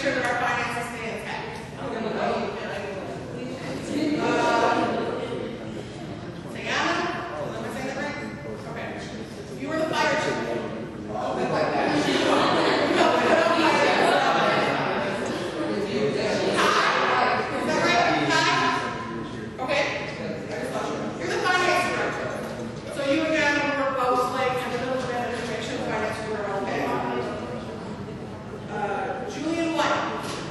sure that our finances stay intact. Sayana? Am I saying that right? Okay. You were the fire chief. Oh, that's like that. Julian White.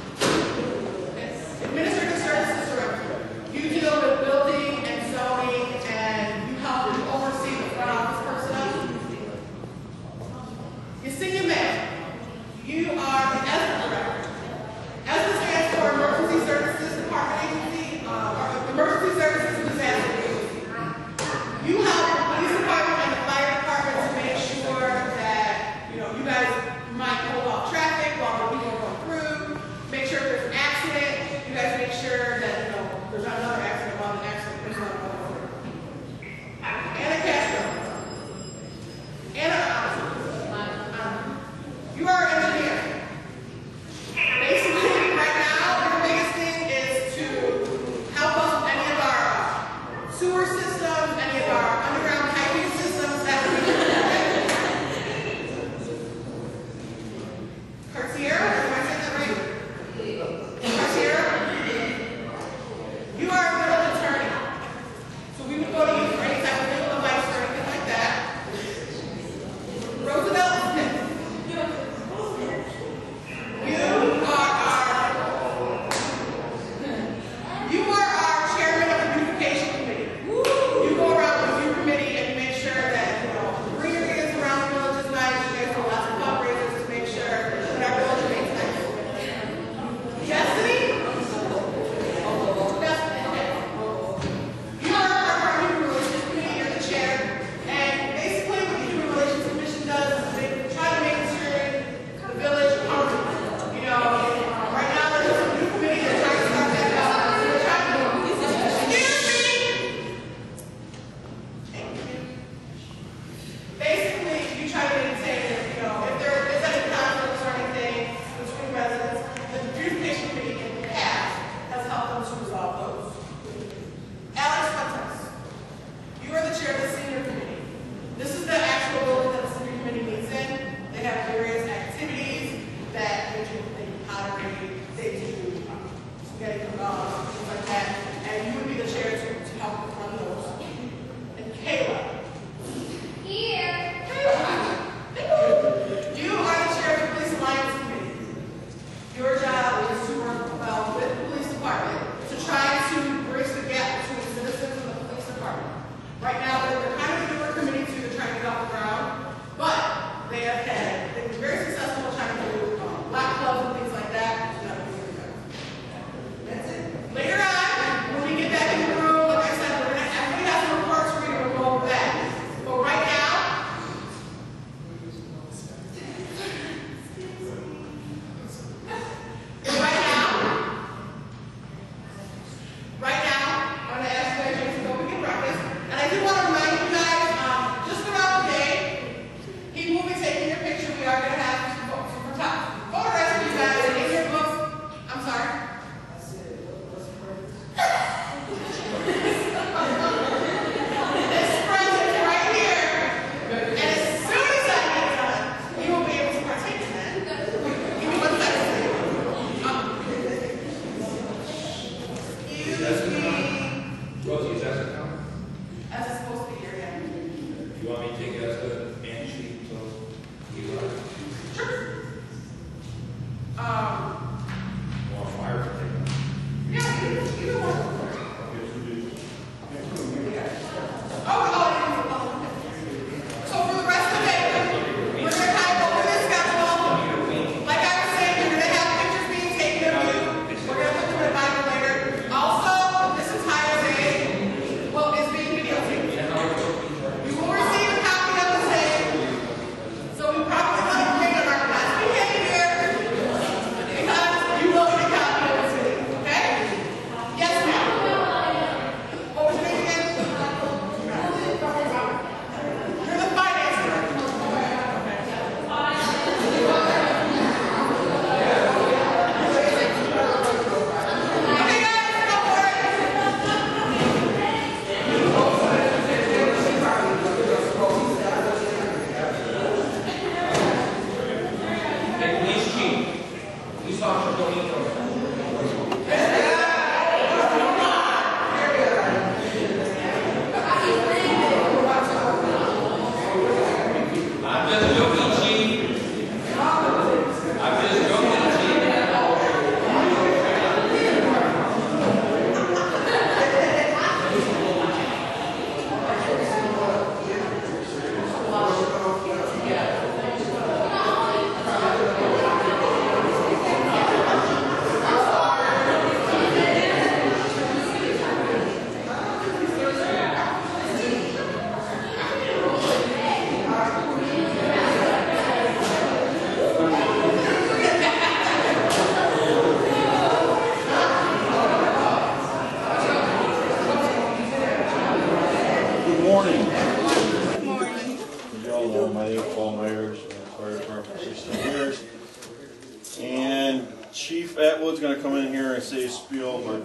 Going to come in here and say a spiel, but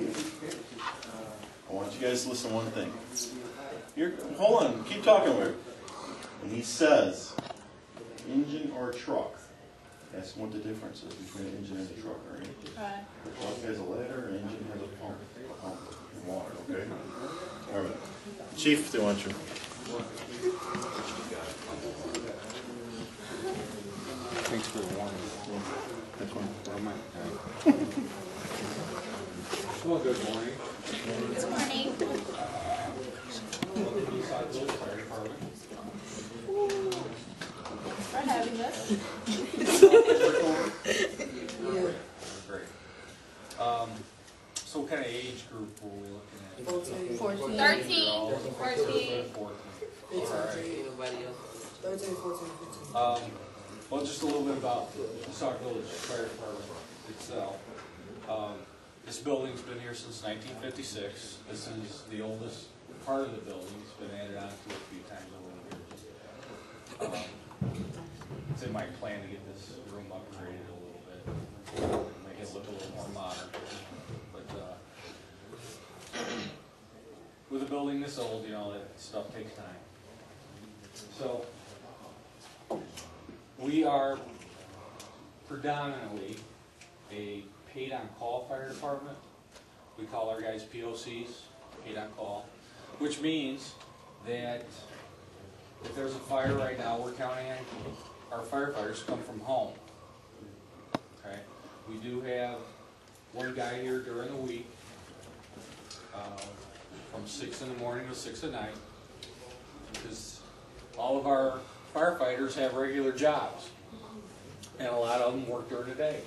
I want you guys to listen to one thing. Hold on, keep talking with him. When he says engine or truck, ask him what the difference is between an engine and a truck. Right? The truck has a ladder, an engine has a pump and water. Okay. All right. Chief, they want you. Thanks for the warning. That's one. Well, good morning. Good morning. Welcome to the Sauk Fire Department. Thanks for having us. Great. So what kind of age group were we looking at? 14. 13, 14. 14. All right. 13, 14, 15. Well, just a little bit about the Sauk Village Fire Department itself. This building's been here since 1956. This is the oldest part of the building. It's been added on to a few times over the years. It's in my plan to get this room upgraded a little bit, make it look a little more modern. But with a building this old, you know, that stuff takes time. So we are predominantly a paid-on-call fire department. We call our guys POCs, paid-on-call, which means that if there's a fire right now, we're counting on our firefighters come from home. Okay, we do have one guy here during the week, from 6 in the morning to 6 at night, because all of our firefighters have regular jobs, and a lot of them work during the day.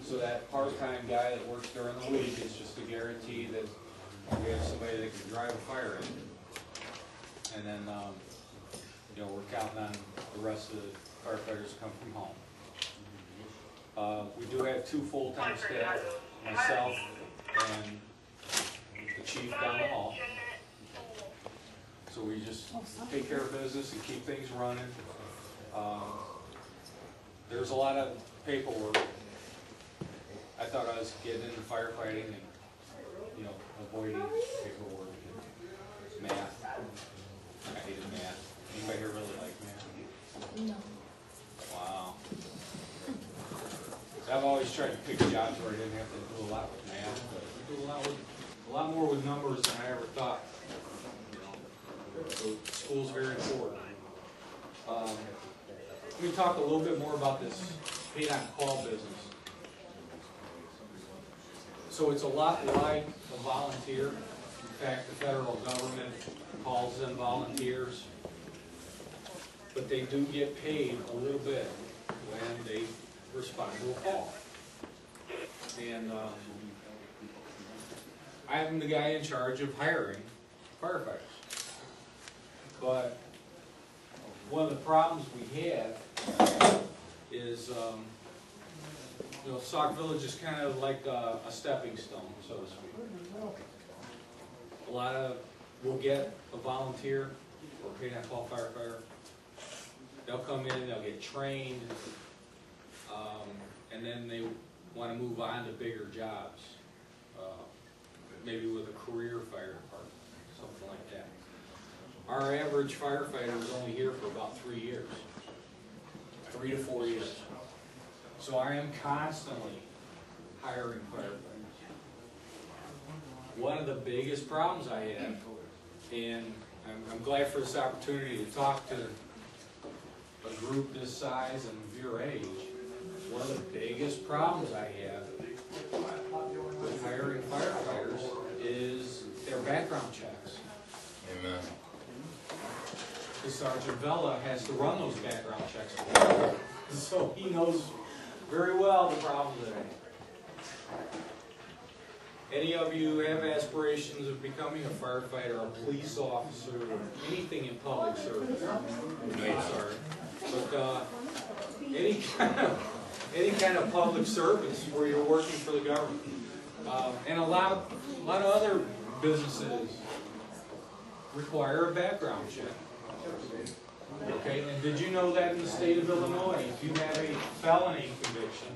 So that part-time guy that works during the week is just a guarantee that we have somebody that can drive a fire engine. And then, you know, we're counting on the rest of the firefighters to come from home. We do have 2 full-time staff, myself and the chief down the hall. So we just take care of business and keep things running. There's a lot of paperwork. I thought I was getting into firefighting and, you know, avoiding paperwork and math. I hated math. Anybody here really like math? No. Wow. I've always tried to pick jobs where I didn't have to do a lot with math, but I do a lot more with numbers than I ever thought. So school's very important. Let me talk a little bit more about this paid-on-call business. So it's a lot like a volunteer. In fact, the federal government calls them volunteers. But they do get paid a little bit when they respond to a call. And I'm the guy in charge of hiring firefighters. But one of the problems we have is, you know, Sauk Village is kind of like a stepping stone, so to speak. We'll get a volunteer or a paid-on-call firefighter. They'll come in, they'll get trained, and then they want to move on to bigger jobs, maybe with a career fire department, something like that. Our average firefighter is only here for about 3 years, 3 to 4 years. So I am constantly hiring firefighters. One of the biggest problems I have, and I'm glad for this opportunity to talk to a group this size and of your age, one of the biggest problems I have with hiring firefighters is their background checks. Amen. Because Sergeant Vela has to run those background checks for them. So he knows very well the problems that I have. Any of you have aspirations of becoming a firefighter, a police officer, or anything in public service? I'm sorry. But any kind of public service where you're working for the government. And a lot of other businesses require a background check. Okay, and did you know that in the state of Illinois, if you have a felony conviction,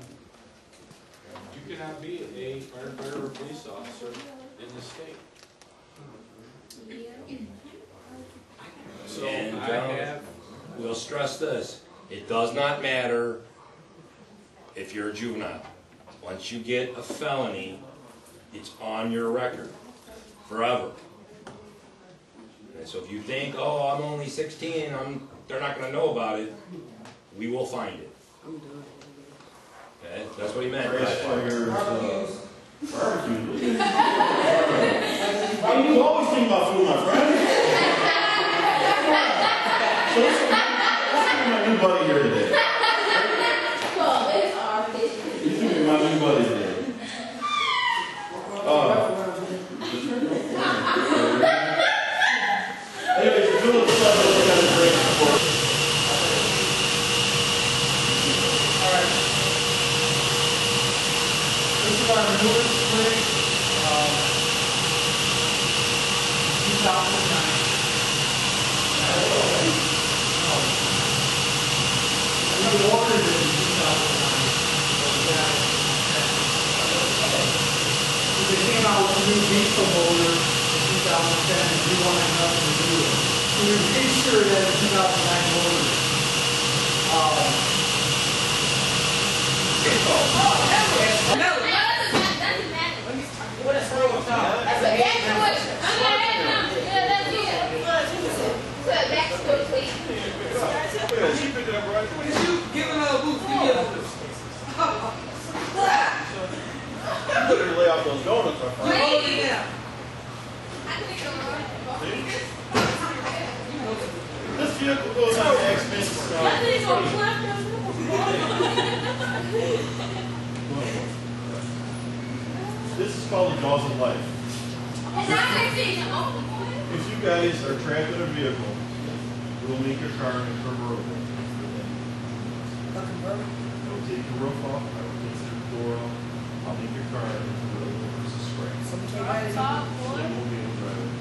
you cannot be a firefighter or police officer in the state. So And I have. we'll stress this. It does not matter if you're a juvenile. Once you get a felony, it's on your record forever. And so if you think, oh, I'm only 16, they're not going to know about it, we will find it. Okay? That's what he meant. Grace fires, barbecue. Why do you always think about food, my friend? So let's my new buddy here today. Well, it's our business. He's gonna be my new buddy today. Anyways, the village stuff is kind of great support. Alright. This is our newest spring, 2009. We ordered it in 2009. They came out with a new diesel motor in 2010 and we wanted nothing to do with it. So we made sure that in 2009 motor. You better lay off those donuts, my friend. This vehicle goes on the expense. This is called the jaws of life. If you guys are trapped in a vehicle, we'll make your car convertible. We'll take the roof off, I will take the door off, I'll make your car convertible versus spray. So we'll be able to drive it.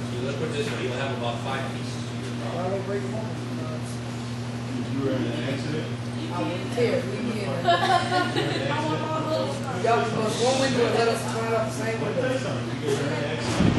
So let's put this way, you'll have about 5 pieces to your car. If you were in an accident, I wouldn't care. Leave me in there. if you were in an accident, Y'all can close one window and let us turn up the same let me tell window. you something, if you get in an accident,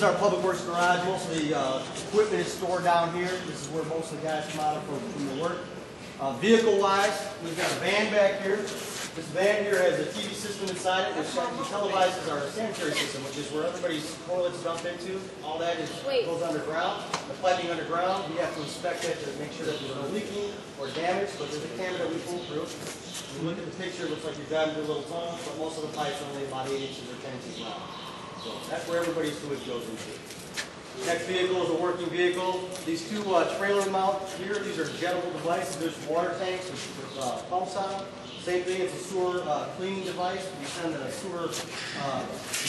our public works garage. Most of the equipment is stored down here. This is where most of the guys come out of from their work. Vehicle-wise, we've got a van back here. This van here has a TV system inside it, which televises our sanitary system, which is where everybody's toilets dump into. All that goes underground. The piping underground, we have to inspect it to make sure that there's no leaking or damage, but there's a camera that we pull through. When you look at the picture, it looks like you're driving through a little tunnel, but most of the pipes are only about 8 inches or 10 inches long. So that's where everybody's sewage goes into. Next vehicle is a working vehicle. These two trailer mount here, these are jettable devices. There's water tanks with pumps on them. Same thing, it's a sewer cleaning device. We send a sewer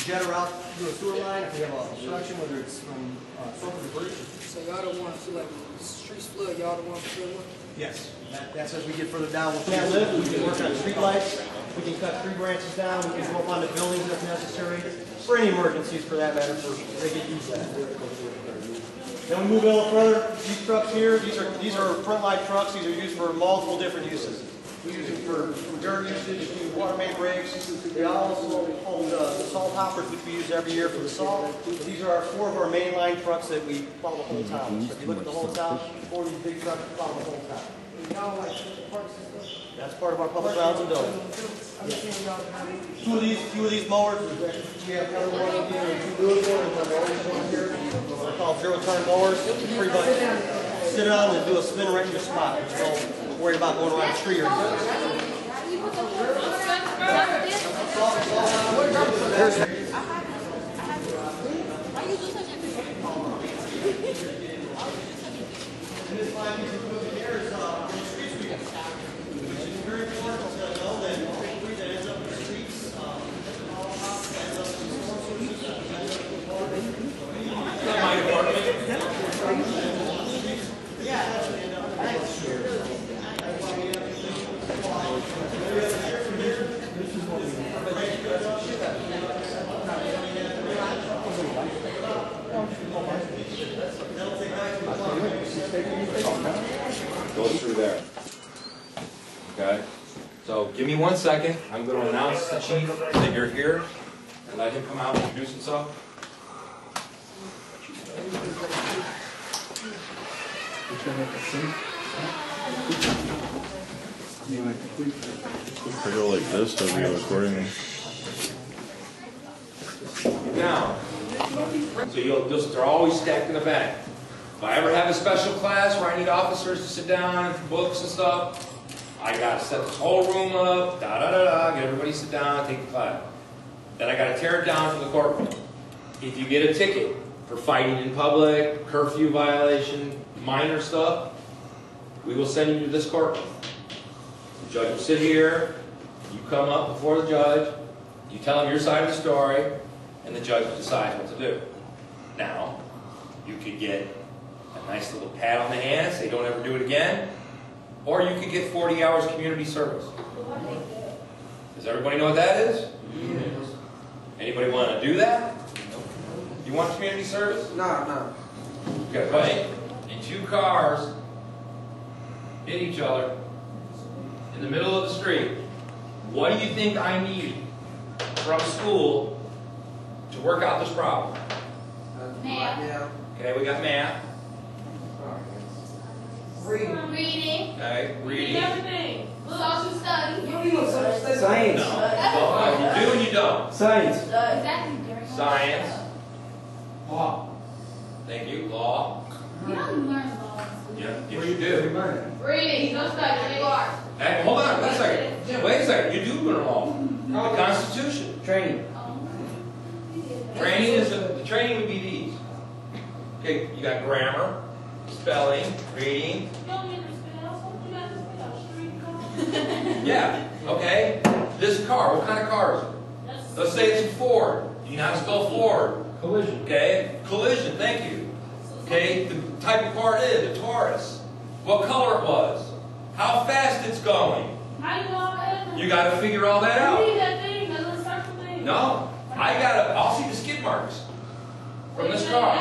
jetter out through a sewer line if we have a obstruction, whether it's from Sauk or debris. So y'all don't want to, like, streets flood, y'all don't want to fill up? Yes. That's as we get further down. We can't live, we can work on street lights. We can cut tree branches down. We can go up on the buildings if necessary. For any emergencies, for that matter, they can use that. Then we move a little further. These trucks here, these are frontline trucks. These are used for multiple different uses. We use them for dirt usage, we use water main breaks. They also hold the salt hoppers, which we use every year for the salt. These are 4 of our mainline trucks that we plow the whole town. So if you look at the whole town, 4 of these big trucks plow the whole town. Y'all like parks and stuff? That's part of our public grounds and buildings. I'm seeing y'all have it. Two of these mowers, we have another one in here and 2 little ones, and one here. They're called zero-turn mowers. Pretty much sit down and do a spin right in your spot. You don't worry about going around a tree or anything. And this 5 piece of equipment here is street sweeping. It's very important to know that all debris that ends up in the streets, all hops that ends up in the storm sources, that ends up in the water. Yeah, that's what end up. Goes through there. Okay? So give me 1 second. I'm going to announce the chief that you're here and let him come out and introduce himself. If I go like this, they'll be recording me. Now, so they're always stacked in the back. If I ever have a special class where I need officers to sit down for books and stuff, I gotta set this whole room up, get everybody sit down, take the class. Then I gotta tear it down for the courtroom. If you get a ticket for fighting in public, curfew violation, minor stuff, we will send you to this courtroom. The judge will sit here, you come up before the judge, you tell him your side of the story, and the judge decides what to do. Now, you could get a nice little pat on the hand, say don't ever do it again, or you could get 40 hours community service. Does everybody know what that is? Yes. Anybody want to do that? You want community service? No. Okay, right? And 2 cars hit each other in the middle of the street. What do you think I need from school to work out this problem? Math. Okay, we got math. Reading. Okay, reading. Everything. Social studies. Science. No. Well, you do and you don't. Science. Exactly. Science. Law. Thank you. Law. You don't learn law. Yeah, yes you do. Reading. Social studies. Hey, hold on, wait a second. Wait a second. You do learn law. The Constitution. Training. Training is the training would be these. Okay, you got grammar, spelling, reading. Yeah. Okay. This car. What kind of car is it? Let's say it's a Ford. Do you know how to spell Ford? Collision. Okay. Collision. Thank you. Okay. The type of car it is, a Taurus. What color it was. How fast it's going. You got to figure all that out. No. I'll see the skid marks from this car.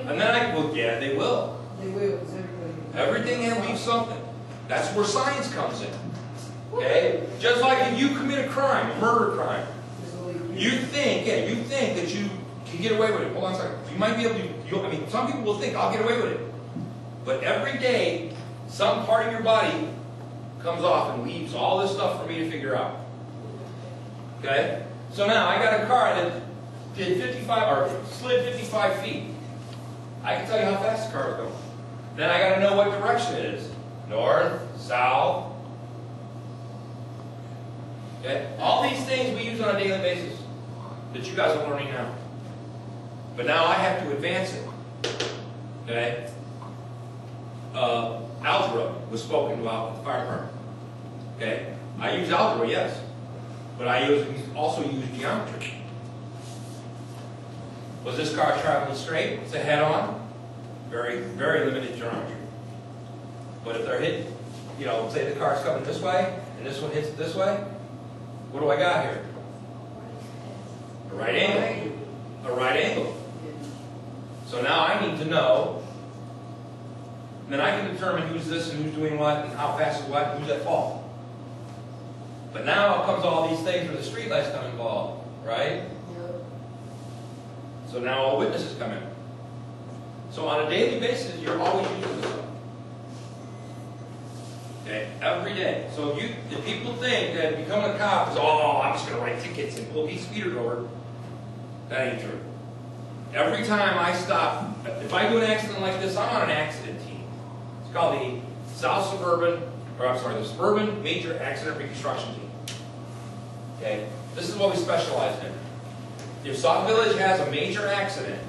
And then yeah, they will. They will, because Everything will be something. That's where science comes in. Okay? Just like if you commit a crime, a murder crime, you think that you You get away with it. Hold on a second. You might be able to, I mean, some people will think, I'll get away with it. But every day, some part of your body comes off and leaves all this stuff for me to figure out. Okay? So now, I got a car that did 55, or slid 55 feet. I can tell you how fast the car was going. Then I got to know what direction it is. North, south. Okay? All these things we use on a daily basis that you guys are learning now. But now I have to advance it. Okay? Algebra was spoken about with the fire department. Okay? I use algebra, yes. But I also use geometry. Was this car traveling straight? It's a head-on. Very, very limited geometry. But if they're hit, you know, say the car's coming this way, and this one hits it this way, what do I got here? A right angle. A right angle. So now I need to know, then I can determine who's this and who's doing what, and how fast is what, and who's at fault. But now comes all these things where the streetlights come involved, right? So now all witnesses come in. So on a daily basis, you're always using this stuff. Okay, every day. So if people think that becoming a cop is, oh, I'm just going to write tickets and pull these speeders over, that ain't true. Every time I stop, if I do an accident like this, I'm on an accident team. It's called the the Suburban Major Accident Reconstruction Team. Okay, this is what we specialize in. If Sauk Village has a major accident,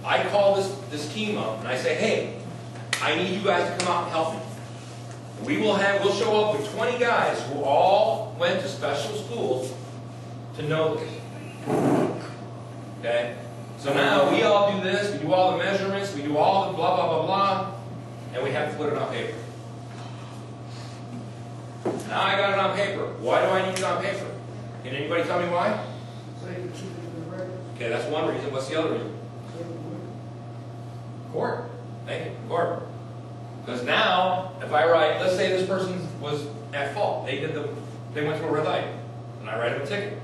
I call this team up and I say, hey, I need you guys to come out and help me. We'll show up with 20 guys who all went to special schools to know this. Okay? So now we all do this, we do all the measurements, we do all the blah, blah, blah, blah, and we have to put it on paper. Now I got it on paper. Why do I need it on paper? Can anybody tell me why? Okay, that's one reason. What's the other reason? Court. Thank you. Court. Because now, if I write, let's say this person was at fault. They went through a red light, and I write them a ticket.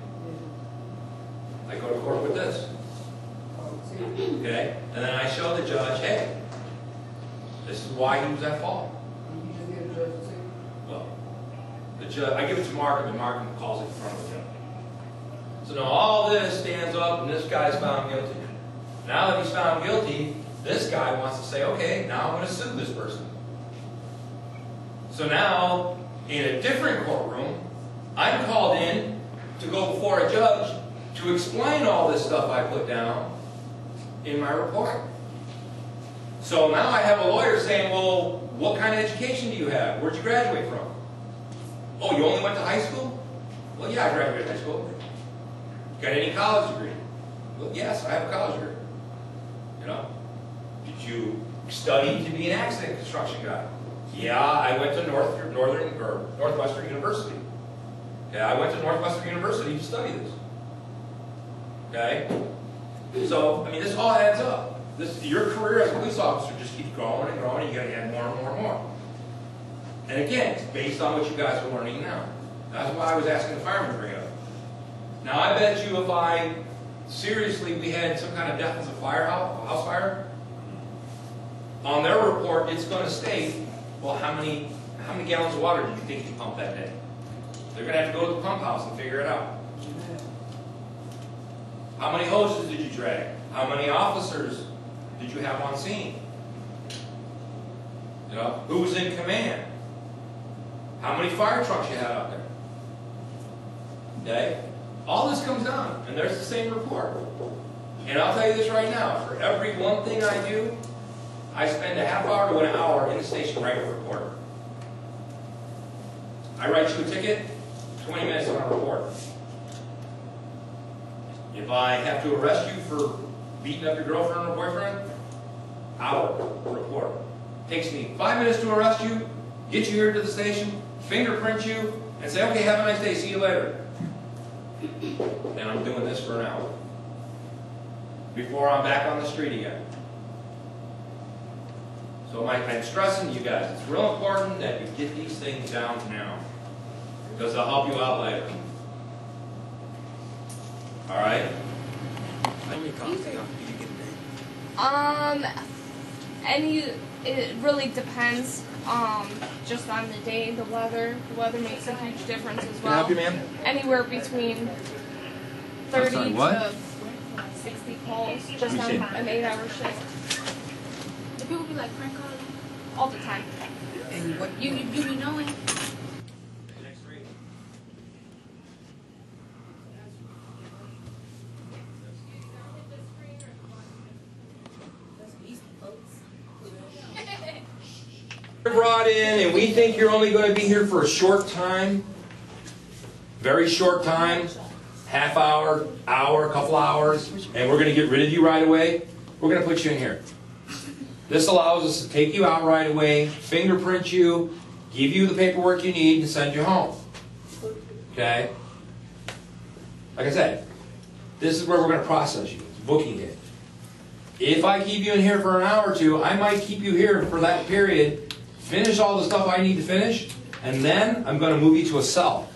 I go to court with this. Okay? And then I show the judge, hey, this is why he was at fault. Well, the judge, I give it to Markham, and Markham calls it in front of the judge. So now all this stands up, and this guy's found guilty. Now that he's found guilty, this guy wants to say, okay, now I'm going to sue this person. So now, in a different courtroom, I'm called in to go before a judge to explain all this stuff I put down in my report. So now I have a lawyer saying, well, what kind of education do you have? Where'd you graduate from? Oh, you only went to high school? Well, yeah, I graduated high school. Got any college degree? Well, yes, I have a college degree. You know? Did you study to be an accident construction guy? Yeah, I went to Northwestern University. Okay, I went to Northwestern University to study this. Okay? So, I mean, this all adds up. Your career as a police officer just keeps growing and growing, and you got to add more and more and more. And again, it's based on what you guys are learning now. That's why I was asking the firemen to bring it up. Now, I bet you if we had some kind of death as a house fire, on their report, it's going to state, well, how many gallons of water did you think you pumped that day? They're going to have to go to the pump house and figure it out. How many hoses did you drag? How many officers did you have on scene? You know, who was in command? How many fire trucks you had out there? Okay? All this comes down, and there's the same report. And I'll tell you this right now, for every one thing I do, I spend a half hour to an hour in the station writing a report. I write you a ticket, 20 minutes on a report. If I have to arrest you for beating up your girlfriend or boyfriend, hour report. Takes me 5 minutes to arrest you, get you here to the station, fingerprint you, and say, okay, have a nice day, see you later. And I'm doing this for an hour before I'm back on the street again. So I'm stressing to you guys, it's real important that you get these things down now, because they'll help you out later. All right? How many coffee do you get a day? It really depends, just on the day, the weather. The weather makes a huge difference as well. Can I help you, ma'am? Anywhere between 30 sorry, what? to 60 calls, just on an 8-hour shift. Do people be like prank calling? All the time. And what? You be knowing. Brought in, and we think you're only going to be here for a short time, very short time, half hour, hour, couple hours, and we're going to get rid of you right away, we're going to put you in here. This allows us to take you out right away, fingerprint you, give you the paperwork you need, and send you home. Okay? Like I said, this is where we're going to process you. It's booking it. If I keep you in here for an hour or two, I might keep you here for that period, finish all the stuff I need to finish, and then I'm going to move you to a cell.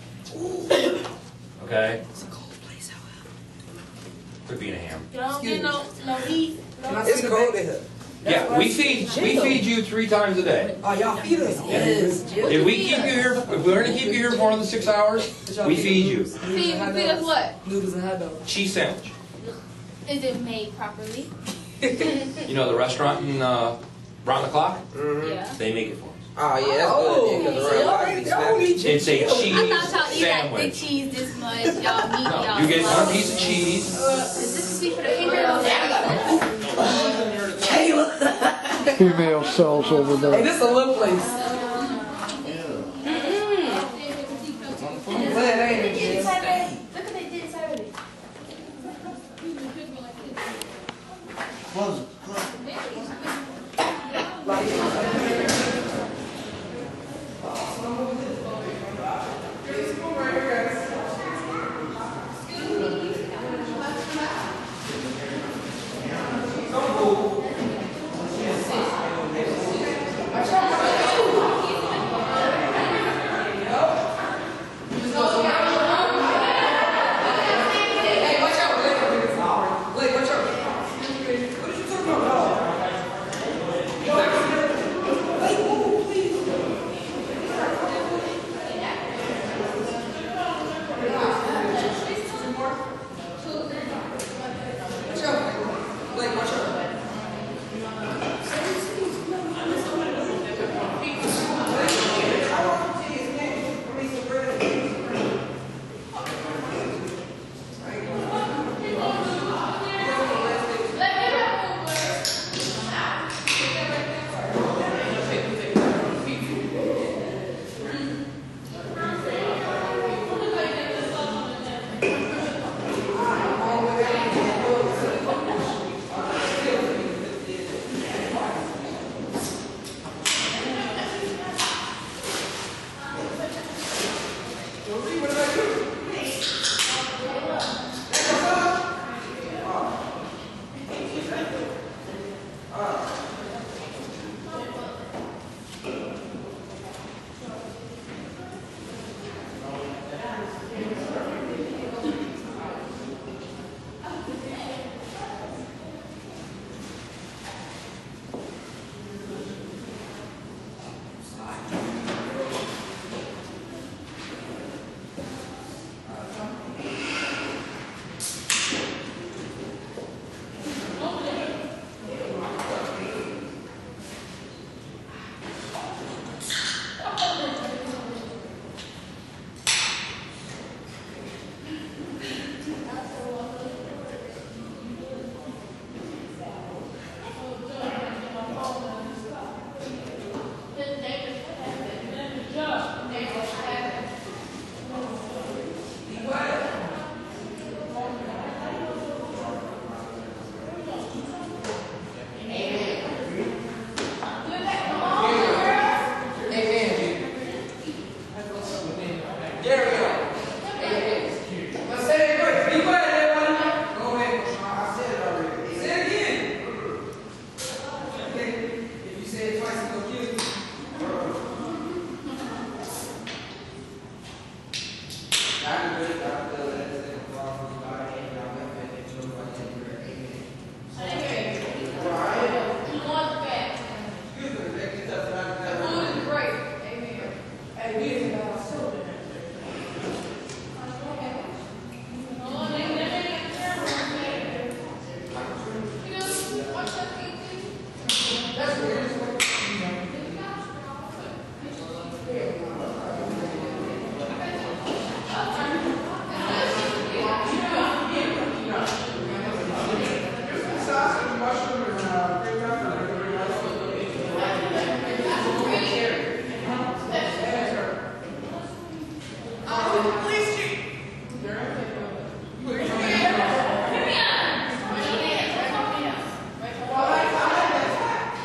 Okay? It's a cold place, however. Could be in a ham. You don't get no heat. It's cold in here. Yeah, we feed you 3 times a day. Oh, y'all feed us? Yes. If we keep you here, if we're going to keep you here for more than 6 hours, we feed you. Feed us what? Noodles and hot dogs. Cheese sandwich. Is it made properly? You know the restaurant in Round the Clock? Yeah. They make it for us. Oh yeah, that's good. Because the It's a I cheese thought y'all eat like thick sandwich. cheese this much. Y'all meat No, y'all. you get 1 piece of cheese. Is this sweet for the females? Female cells over Hey, there. this is a little place. I'm glad I ain't in jail. Look at they did Saturday. Close it.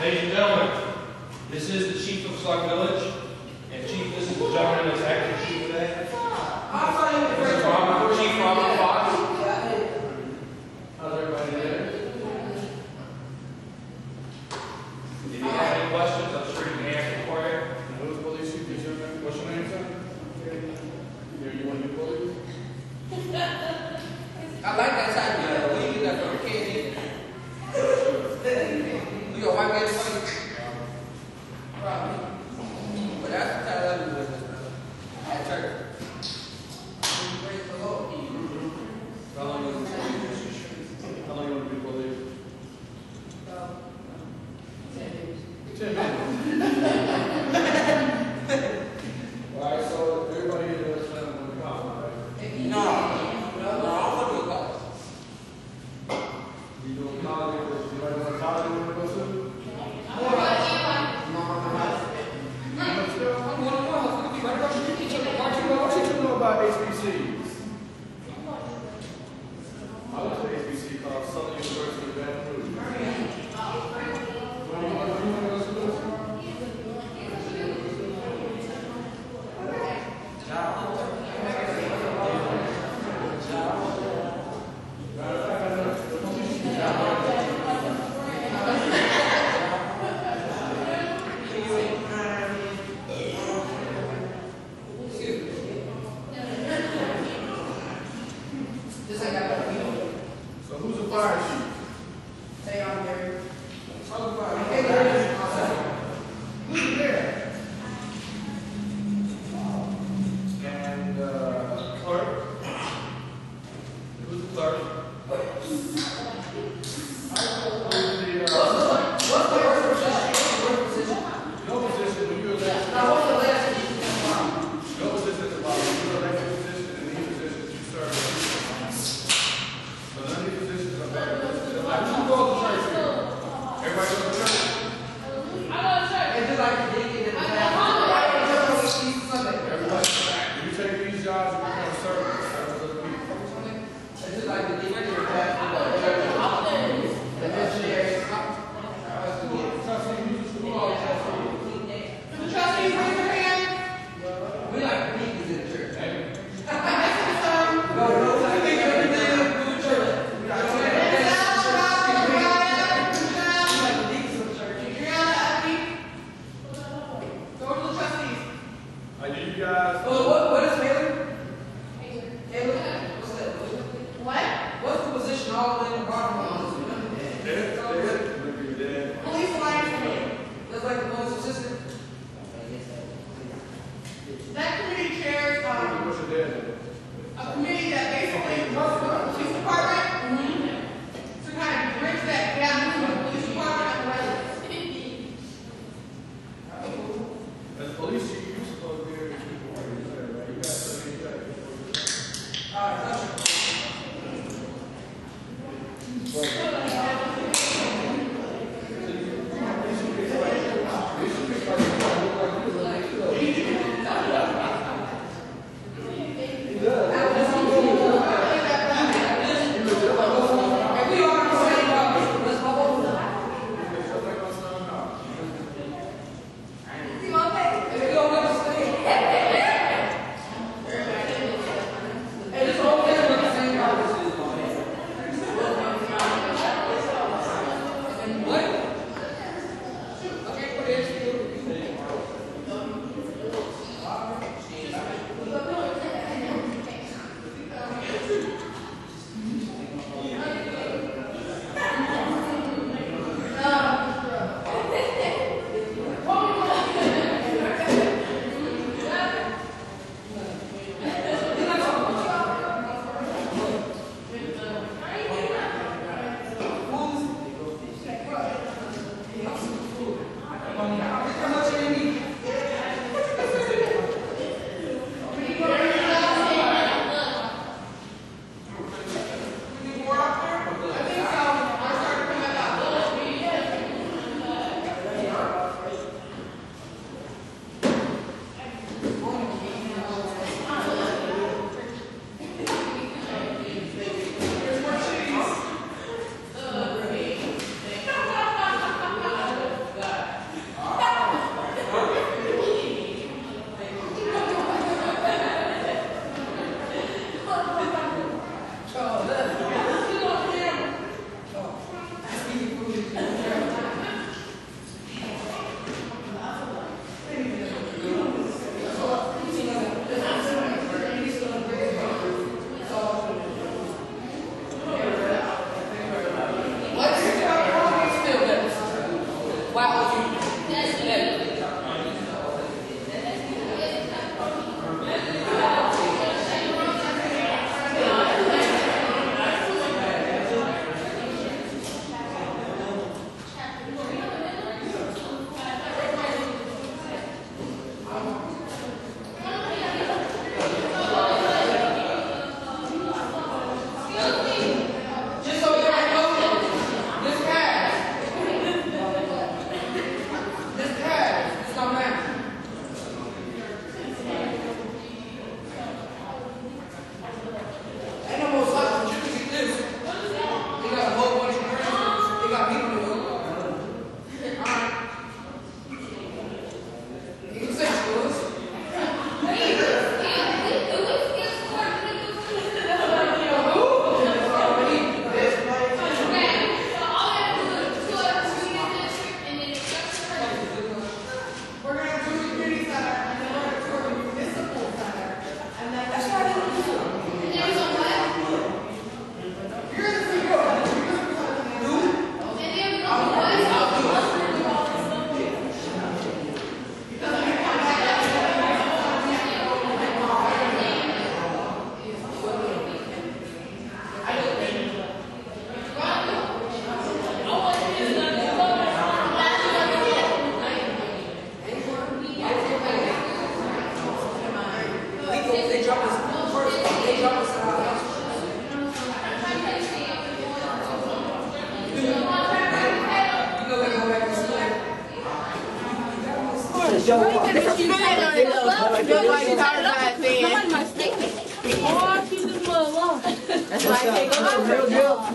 Ladies and gentlemen, this is the chief of Sauk Village, and chief, this is the gentleman that's acting chief today. This is Chief Robert Fox. How's everybody today? If you have any questions, I'm sure you can answer for you. Who's police chief? What's your name, sir? You want to be police? I like that type of we do that for the kids. We gonna wipe that funny. But that's the type of we do at church. Praise the Lord. How long you want to be police? 10 minutes. Alright, so everybody here does them with the cop, right? No, I'm gonna do a call. You doing college? Anybody want to college you want to go to? What you know about HBCs? I went to HBC called Southern University of Baton Rouge. You want to go to school?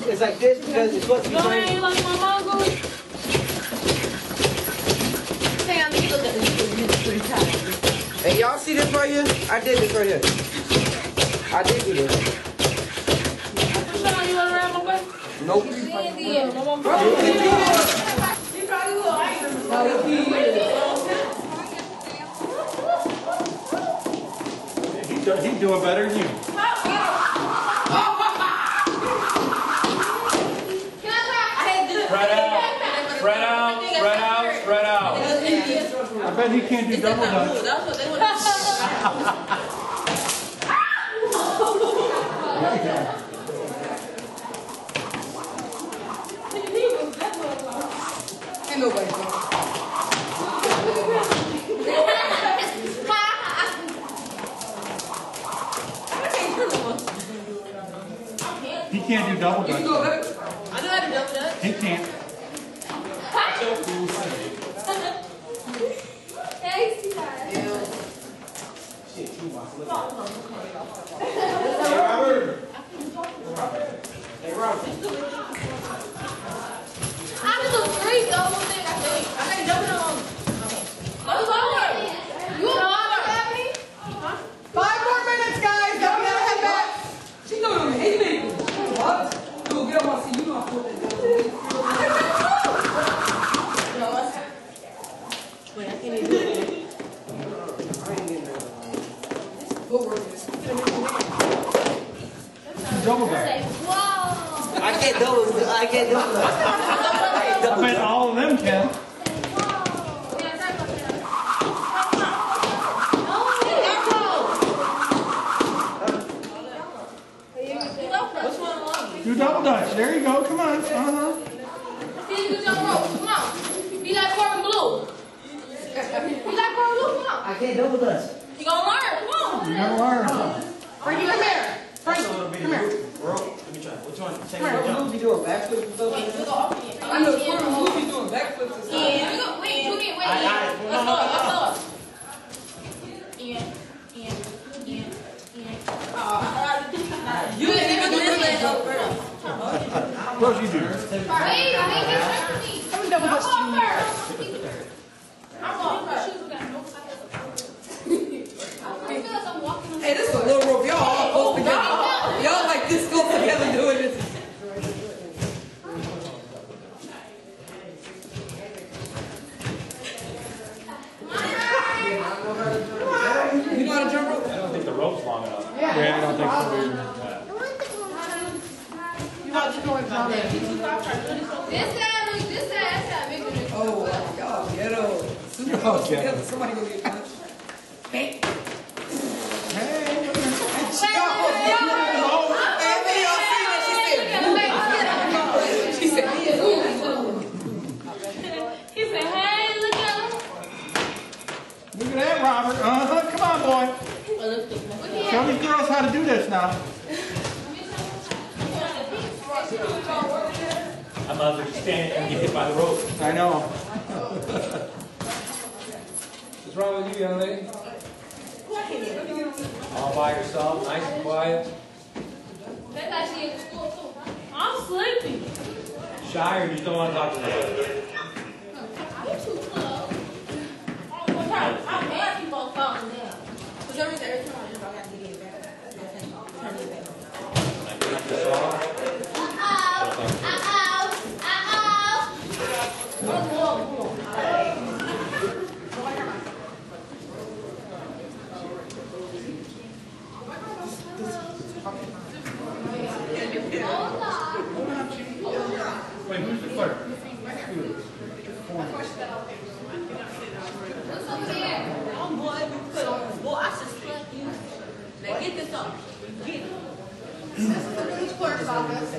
It's like this because it's what you train. Hey, y'all see this right here? I did this right here. I did do this. Nope. He's doing better than you. Spread out. I bet he can't do double dutch. Ain't nobody. He can't do double dutch. I know how to double dutch. He can't. Double dutch. I can't double dutch. I bet all of them can. Do double dutch. There you go. Come on. I can't double dutch. You gonna learn? Come on. You gotta learn. Frankie, come here. Frankie, come here. Let me try. Which one? Come here. We'll be doing backflips and stuff. I know we'll be doing backflips and stuff. Wait. You didn't even do this. Of course you do. Come double dutch to me. Hey, this is a little rope. Y'all all close together. Y'all like this close together doing this. You know how to jump rope? I don't think the rope's long enough. Yeah, I don't think so either. You want to go and jump in. This side, that's how big it is. Oh, Somebody go get punched. Hey. She said, He said, hey, look at him. Look at that, Robert. Come on, boy. Show these girls how to do this now. I'm out there standing and get hit by the rope. I know. What's wrong with you, young lady? All by yourself, nice and quiet. That's actually in school too. I'm sleepy. Shy or you don't want to talk to me? I'm too close. I'm mad people falling down. for some reason, every time I jump, I have to get it back. Turn it back. Wait, who's the clerk? Boy, I should slap you. Now get this off. Get it. This is the village clerk's office.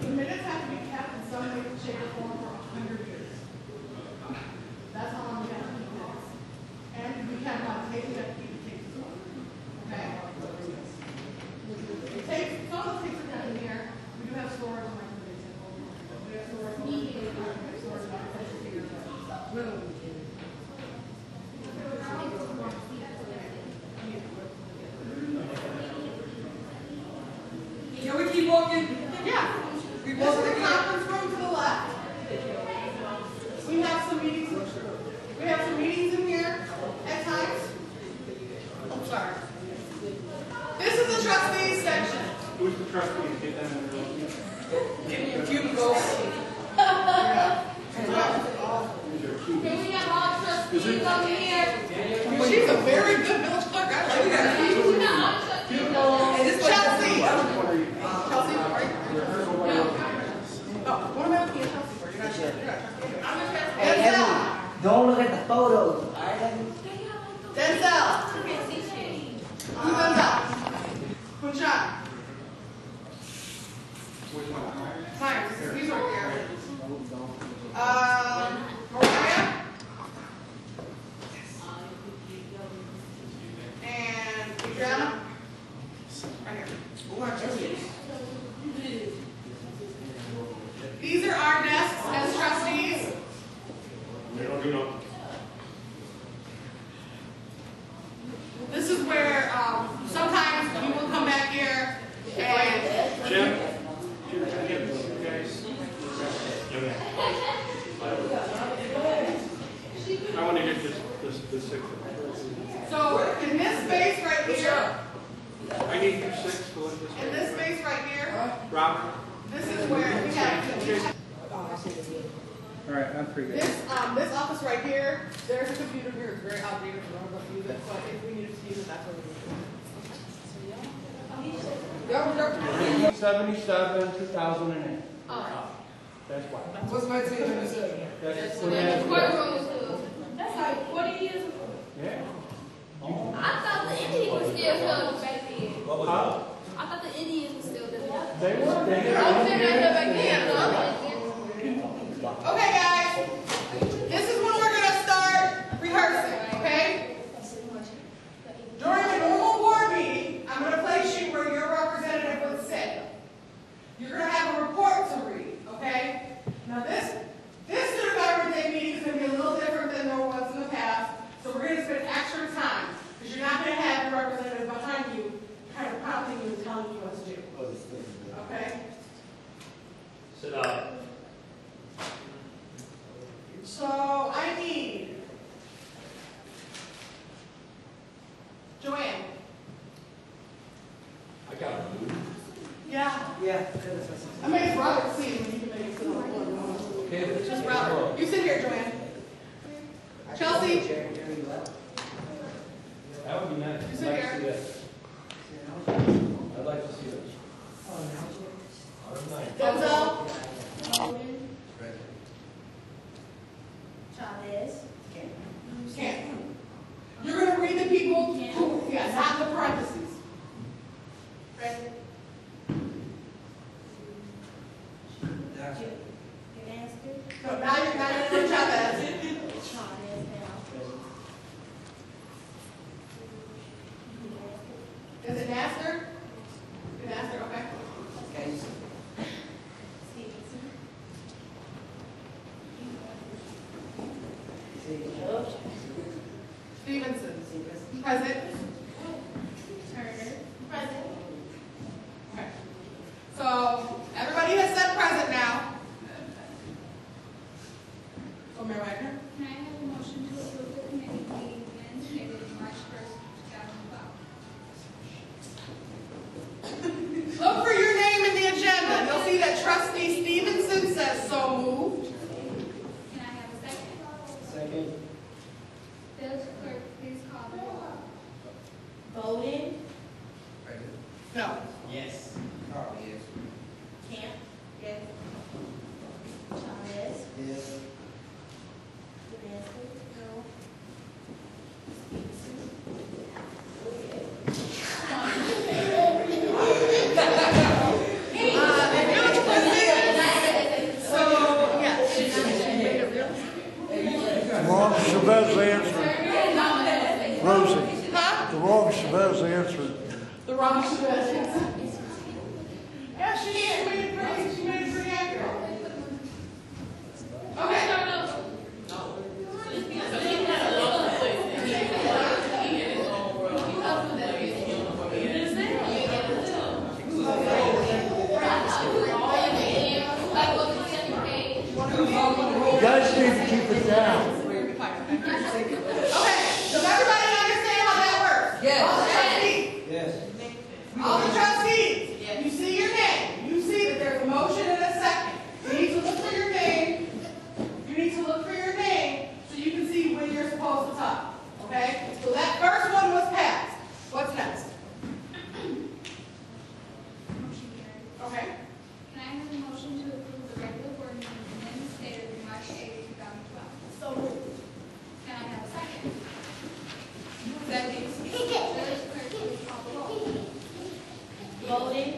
The minutes have to be kept in some way, shape, or form for 100 years. That's how long we have to keep minutes. And we cannot take it up, keep the tapes on. Okay? Tapes, some of the tapes are down in here. We do have storage on my computer. We have storage on my computer. We have storage on my computer. Can we keep walking? Yeah. We This is the conference room to the left. We have some meetings. We have some meetings in here at times. I'm sorry. This is the trustees section. Who's the trustee? Get them in the room. Give me a cubicle. Can we have all trustees over here? She's a very good village clerk. I like that. And this Chelsea. Chelsea, are you? Oh, what am I looking at Chelsea for? You're not sure. Denzel. Don't look at the photos. Denzel. Who's Denzel? Punjab. Myers. He's right here. Mariah. And Adriana. Right here. These are our desks as trustees. This is where sometimes you will come back here and Jim? Guys. I want to get this signature. so in this space right here, I need you six to look this in way. this space right here, Robert? this is where we have All right, I'm pretty good. this office right here. There's a computer here. It's very outdated. We don't use it, but if we needed to use it, that's what we would do. 77, 2008. That's why. What's my take on this? That's That's like 40 years ago. Yeah. I thought the Indians were still coming back then. Huh? I thought the Indians were still there. They were. Okay, guys. This is when we're gonna start rehearsing. Okay. During a normal board meeting, I'm gonna place you where your representative would sit. You're gonna have a report to read. Okay. Now this student government day meeting is gonna be a little different than there was in the past. So we're gonna spend extra time because you're not gonna have your representative behind you, kind of prompting you and telling you what to do. Okay. Sit down. So I need Joanne. I got it. Yeah. Yeah. I made Robert see when you can make it sit on the floor. Just Robert. You sit here, Joanne. Chelsea. That would be nice. You sit here. I'd like to see this. Denzel. No, now you're not in Chavez. Is it Nasser? Nasser, okay. Okay. Stevenson. Present. Turner. Present. Okay. So, everybody has said present now. So, Mayor Wagner? Can I have a motion to approve the committee meeting minutes dated March 1st, 2012? Look for your name in the agenda. You'll see that trustee Stevenson says so moved. Can I have a second? Second. Village clerk, please call the roll. Bowden, No. Yes. Carl. Yes. Camp. Yes. Chavez. Yes. Damascus. No. Wrong Chavez answered. Rosie, Huh? the wrong Chavez answered. The wrong Chavez. Yeah, she made it pretty accurate. Okay. You guys need to keep it down. Okay, does everybody understand how that works? Yes. All the trustees? Yes. All the trustees? You see your name. You see that there's a motion and a second. You need to look for your name. You need to look for your name so you can see when you're supposed to talk. Okay? So that first one was passed. What's next? Motion carried. Okay. Can I have a motion to approve the regular board meeting minutes dated March 8th, 2012? So moved. Can I have a second? Second. Village clerk, please call the roll. Bowden,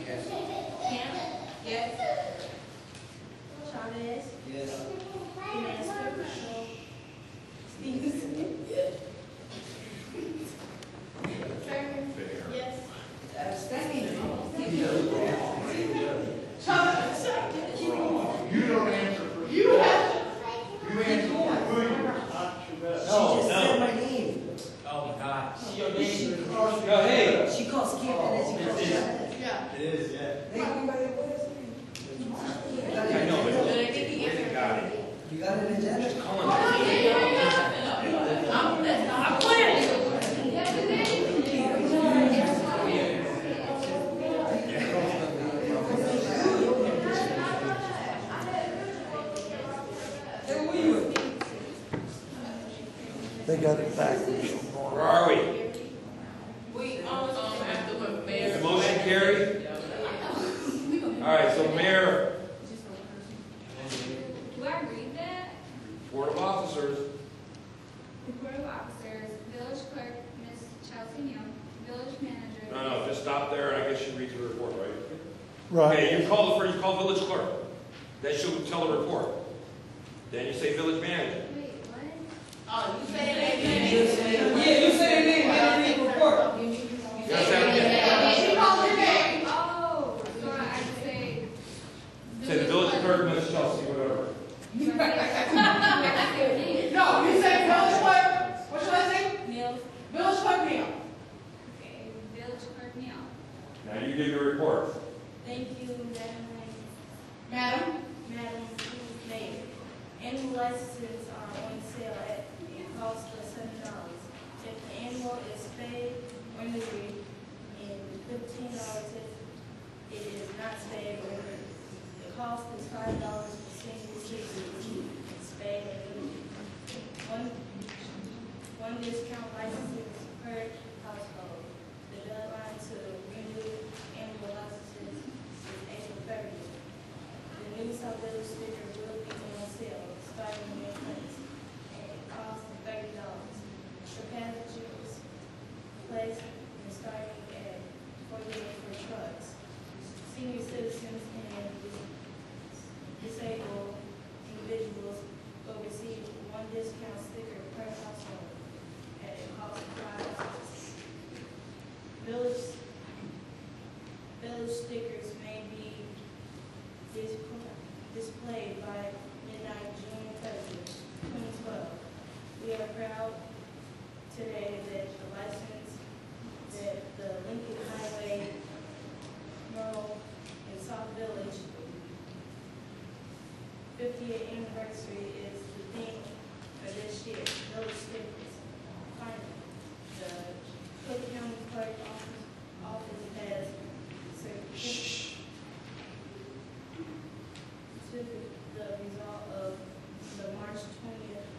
Yes. Camp. Yes. Chavez. Yes. Damascus. No. Stevenson. Turner. Yes. Chavez. You don't answer for. You have. You answer for who you are, not Chavez. She just said my name. Oh my God. See your name. Go ahead. She calls Skip and then she calls Chavez. Yeah. It is, yeah. I know, but really got it. You got an agenda? Calling it. I'm playing. They got it back. Where are we? The motion carried? All right, so Mayor, Do I read that? Board of Officers, The Board of Officers, Village Clerk, Ms. Chelsea Neal, Village Manager. no, just stop there, and I guess you read the report, right? Right. Okay, you call Village Clerk. Then she'll tell the report. Then you say Village Manager. Wait, what? Oh, you say it. Yeah, you said your name, and then you report. You gotta say it again. She called your name. Oh, so I say. Say the Village Clerk, Ms. Chelsea, whatever. No, you say village clerk. What should I say? Neal. Village clerk Neal. Okay, Village Clerk Neal. Now you give your report. Thank you, Madam. Madam Mayor. Annual licenses are on sale at a cost of $7. If the annual is paid or renewed, and $15 if it is not paid or renewed. The cost is $5 for senior citizens, spayed and neutered. One discount licenses per household. The deadline to renew annual licenses is April 30th. The new South Village sticker will be on sale starting May 1st, and it costs $30. The packages placed and starting at $48 for trucks. Senior citizens and played by midnight June 30th, 2012. We are proud today that the Lincoln Highway Rural in Sauk Village 50th anniversary is the theme for this year. Village stickers. Finally, the Cook County Clerk Office has the result of the March 20th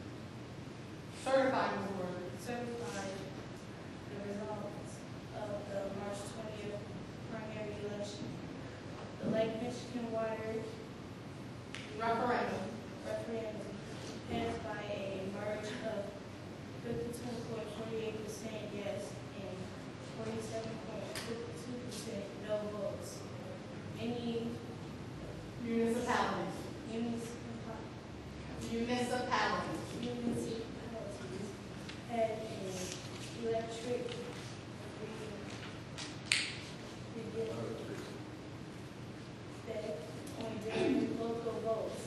Certifying the word. certified the results of the March 20th primary election. The Lake Michigan Water Referendum. referendum passed by a margin of 52.48% yes and 47.52% no votes. Any Municipalities. Municipalities. Had an electric that on their local votes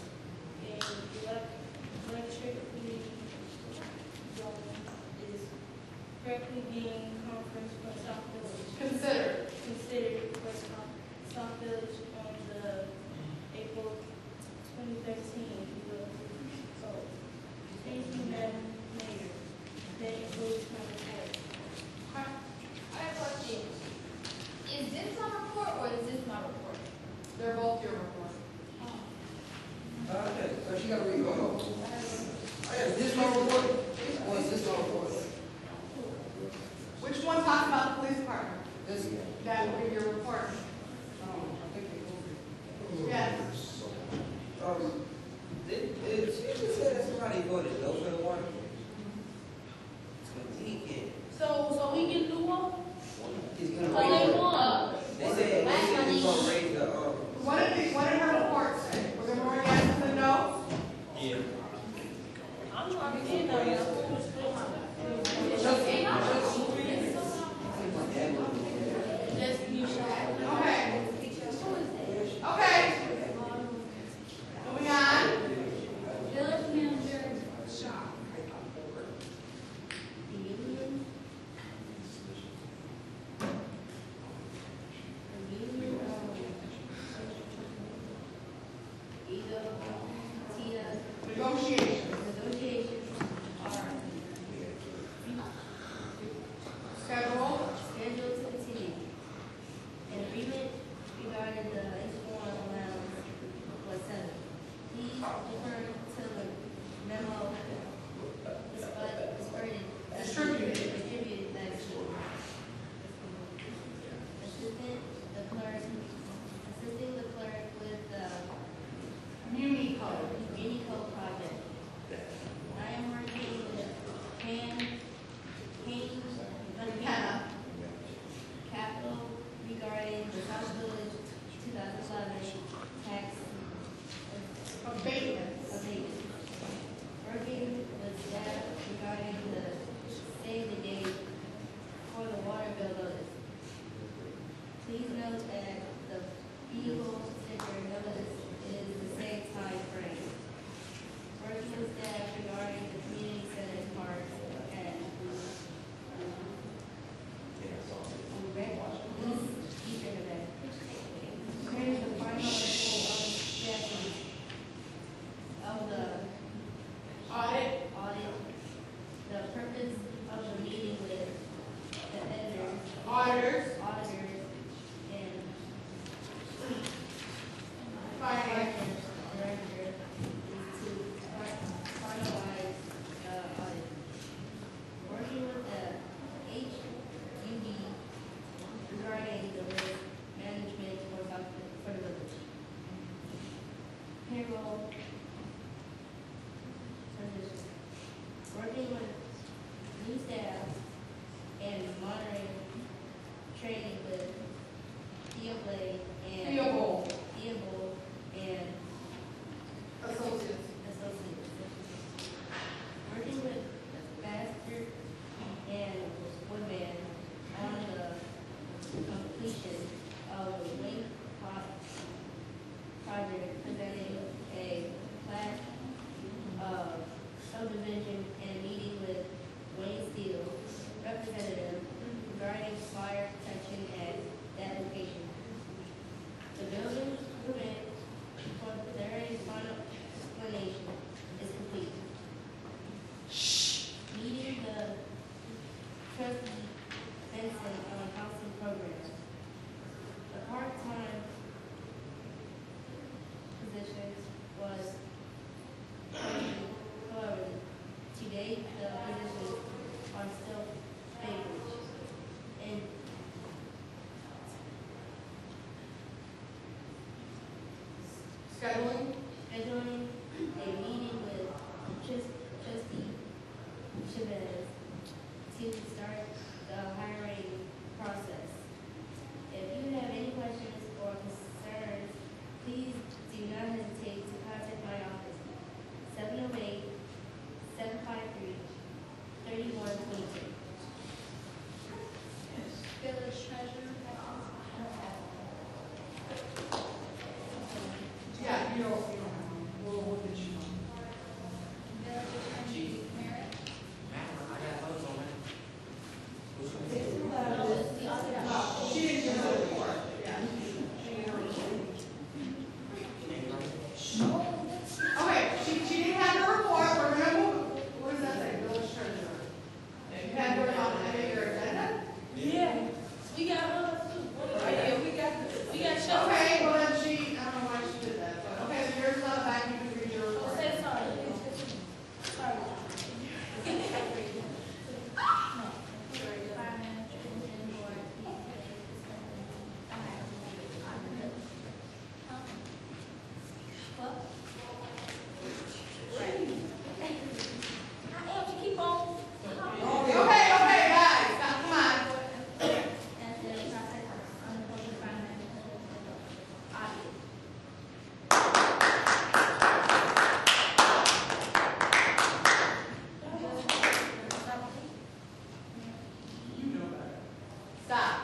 and electricity zone is correctly being conferenced for Sauk Village. Considered for Sauk Village on the April 2013 vote. Thank you, Madam Mayor. That includes my report. I have a question. Is this my report or is this my report? They're both your report. So she got to read both. Is this my report? Or is this my report? Which one talks about the police department? This one. That will be your report. I think they go. Yes. Did she just say that somebody voted no for the water? He can't. So we can do one? He's gonna So raise they the. won. They said he's gonna raise the. What did her report say? Were there more yeses than no's? Yeah. I'm trying to get there. Just you Okay. Okay. Moving on. Village Manager Sauk. Negotiations. Negotiations are Schedule. scheduled to continue. An agreement regarding the H1 allowance was settled. Please refer to the memo distributed that week. Assisting the clerk with the Muni code. Mini Code project. I am working with McKenna. Capital regarding the South Village 2011 tax Abatements. abatement. Working with staff regarding the save the date for the water bill notice. Please note that the vehicle sticker notice is the same time frame. Working with staff regarding the community center parks and Eastern event. Here's the final report of the Audit. the purpose of the meeting with the editors, Auditors. and Finance. director is to finalize the audit. Working with the HUD regarding the risk management for the village. Payroll transition. Working with new staff and monitoring training with Theobald and Associates. Working with Baxter and Woodman on the completion of the Wing Pot project, presenting a subdivision and a meeting with Wayne Steele, representative, regarding fire protection at that location. The building permit for the third and final explanation is complete. Meeting the trustee Benson on housing programs. The part-time positions was, however, to date, the positions are still favored. And scheduling a meeting with trustee Chavez to start the hiring process. If you have any questions or concerns, please do not hesitate to contact my office, 708-753-3122. Village treasurer. Yeah, you know, we'll get you. Village attorney Merritt. No, she didn't give a report. Yeah. Okay, she didn't have her report, we're gonna move, what does that say, village treasurer? You had her on your agenda? Yeah, we got us too. Yeah, we got shut. Okay, well then she, I don't know why she did that, but, okay, so yours is not back, you can read your report. Say sorry. Sorry. Keep on. Okay, guys, now, come on. As the process on the public finance audit. Stop.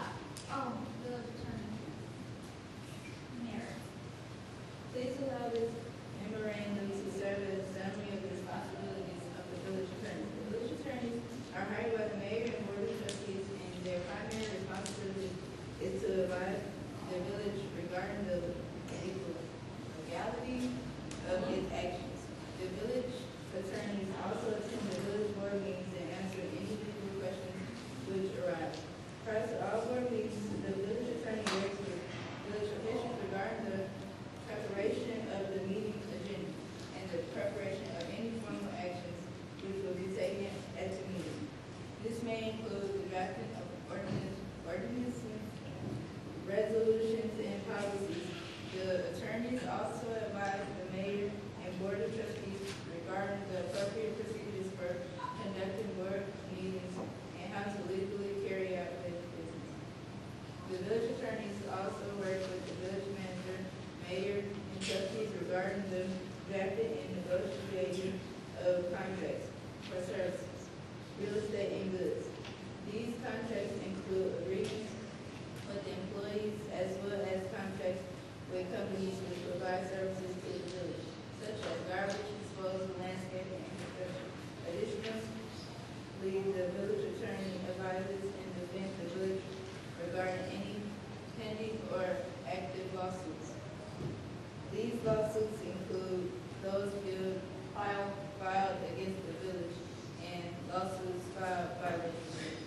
Village attorney Merritt. Please allow this memorandum to serve as a summary of the responsibilities of the village attorney. The village attorneys are hired by the mayor and board of trustees, and their primary responsibility is to advise the village regarding the legality of its actions. The village attorneys also attend the village board meetings and answer individual questions which arise. Prior to all board meetings, the village attorney works with village officials regarding the preparation of the meeting agenda and the preparation of any formal actions which will be taken at the meeting. This may include the drafting of ordinances, resolutions, and policies. The attorneys also advise the mayor and board of trustees regarding the appropriate procedures for conducting board meetings and how to legally carry out village business. The village attorneys also work with the village manager, mayor, and trustees regarding the drafting and negotiation of contracts for services, real estate, and goods. These contracts include agreements with employees as well as contracts with companies which provide services to the village, such as garbage disposal, landscaping, and construction. Additionally, the village attorney advises and defends the village regarding any pending or active lawsuits. These lawsuits include those filed against the village and lawsuits filed by legislators.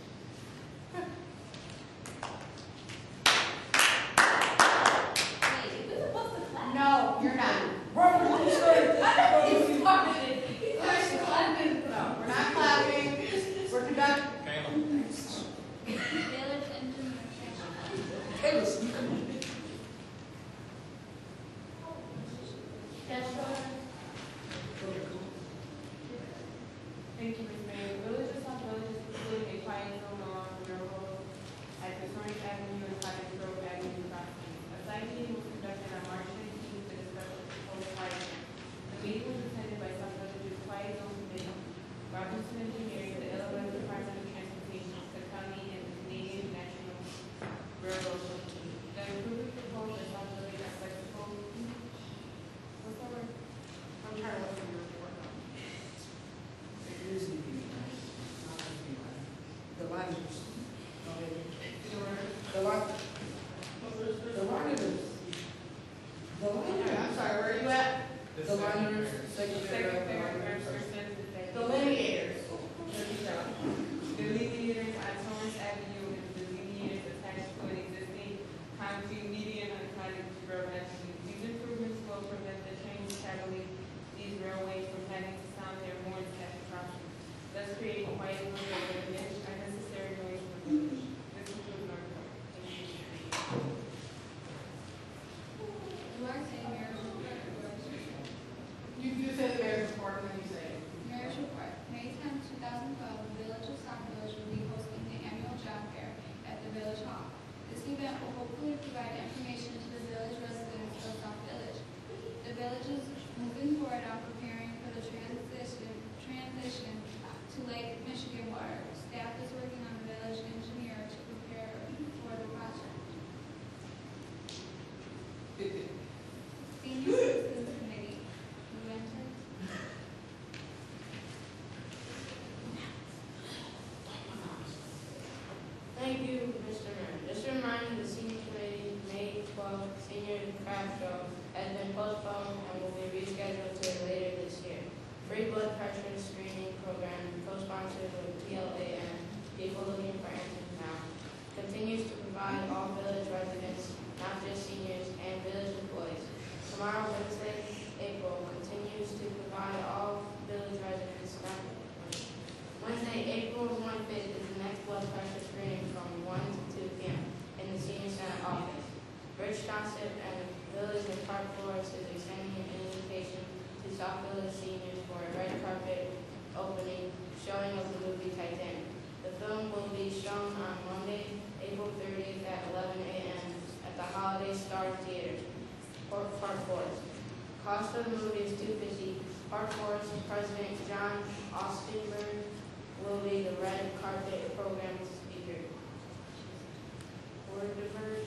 No, you're not. Robert, what you say? No, we're not clapping, we're conducting. Village engineer. Thank you, Ms. Mayor. Village of Sauk Village is including a quiet zone along the railroad at Victoria Avenue and Cottage Grove Avenue property. A site meeting was conducted on March 19th to discuss the proposed quiet zone. The meeting was attended by Sauk Village's quiet zone committee, Robinson Engineering, the Illinois Department of Transportation, the county, and the Canadian National Railroad Company. The improvement proposed by Sauk Village are flexible. What's that word? I'm trying to look for your report. village is moving forward on preparing for the transition to Lake Michigan water. Staff is working on the village engineer to prepare for the project. Senior Citizens Committee, you enter. Thank you, Mr. Mayor. Just a reminder, the senior committee, May 12th senior craft show has been postponed and will be rescheduled to later this year. Free blood pressure screening program, co-sponsored with PLA and People Looking for Answers Now, continues to provide all village residents, not just seniors, and village employees. Tomorrow, Wednesday, April, continues to provide all village residents, Wednesday, April 25th is the next blood pressure screening from 1 to 2 p.m. in the Senior Center office. Rich Johnson and Village of Park Forest is extending an invitation to Sauk Village seniors for a red carpet opening showing of the movie Titanic. The film will be shown on Monday, April 30th at 11 a.m. at the Holiday Star Theater, Park Forest. Cost of the movie is $250. Park Forest President John Austenberg will be the red carpet program speaker. Hors d'oeuvres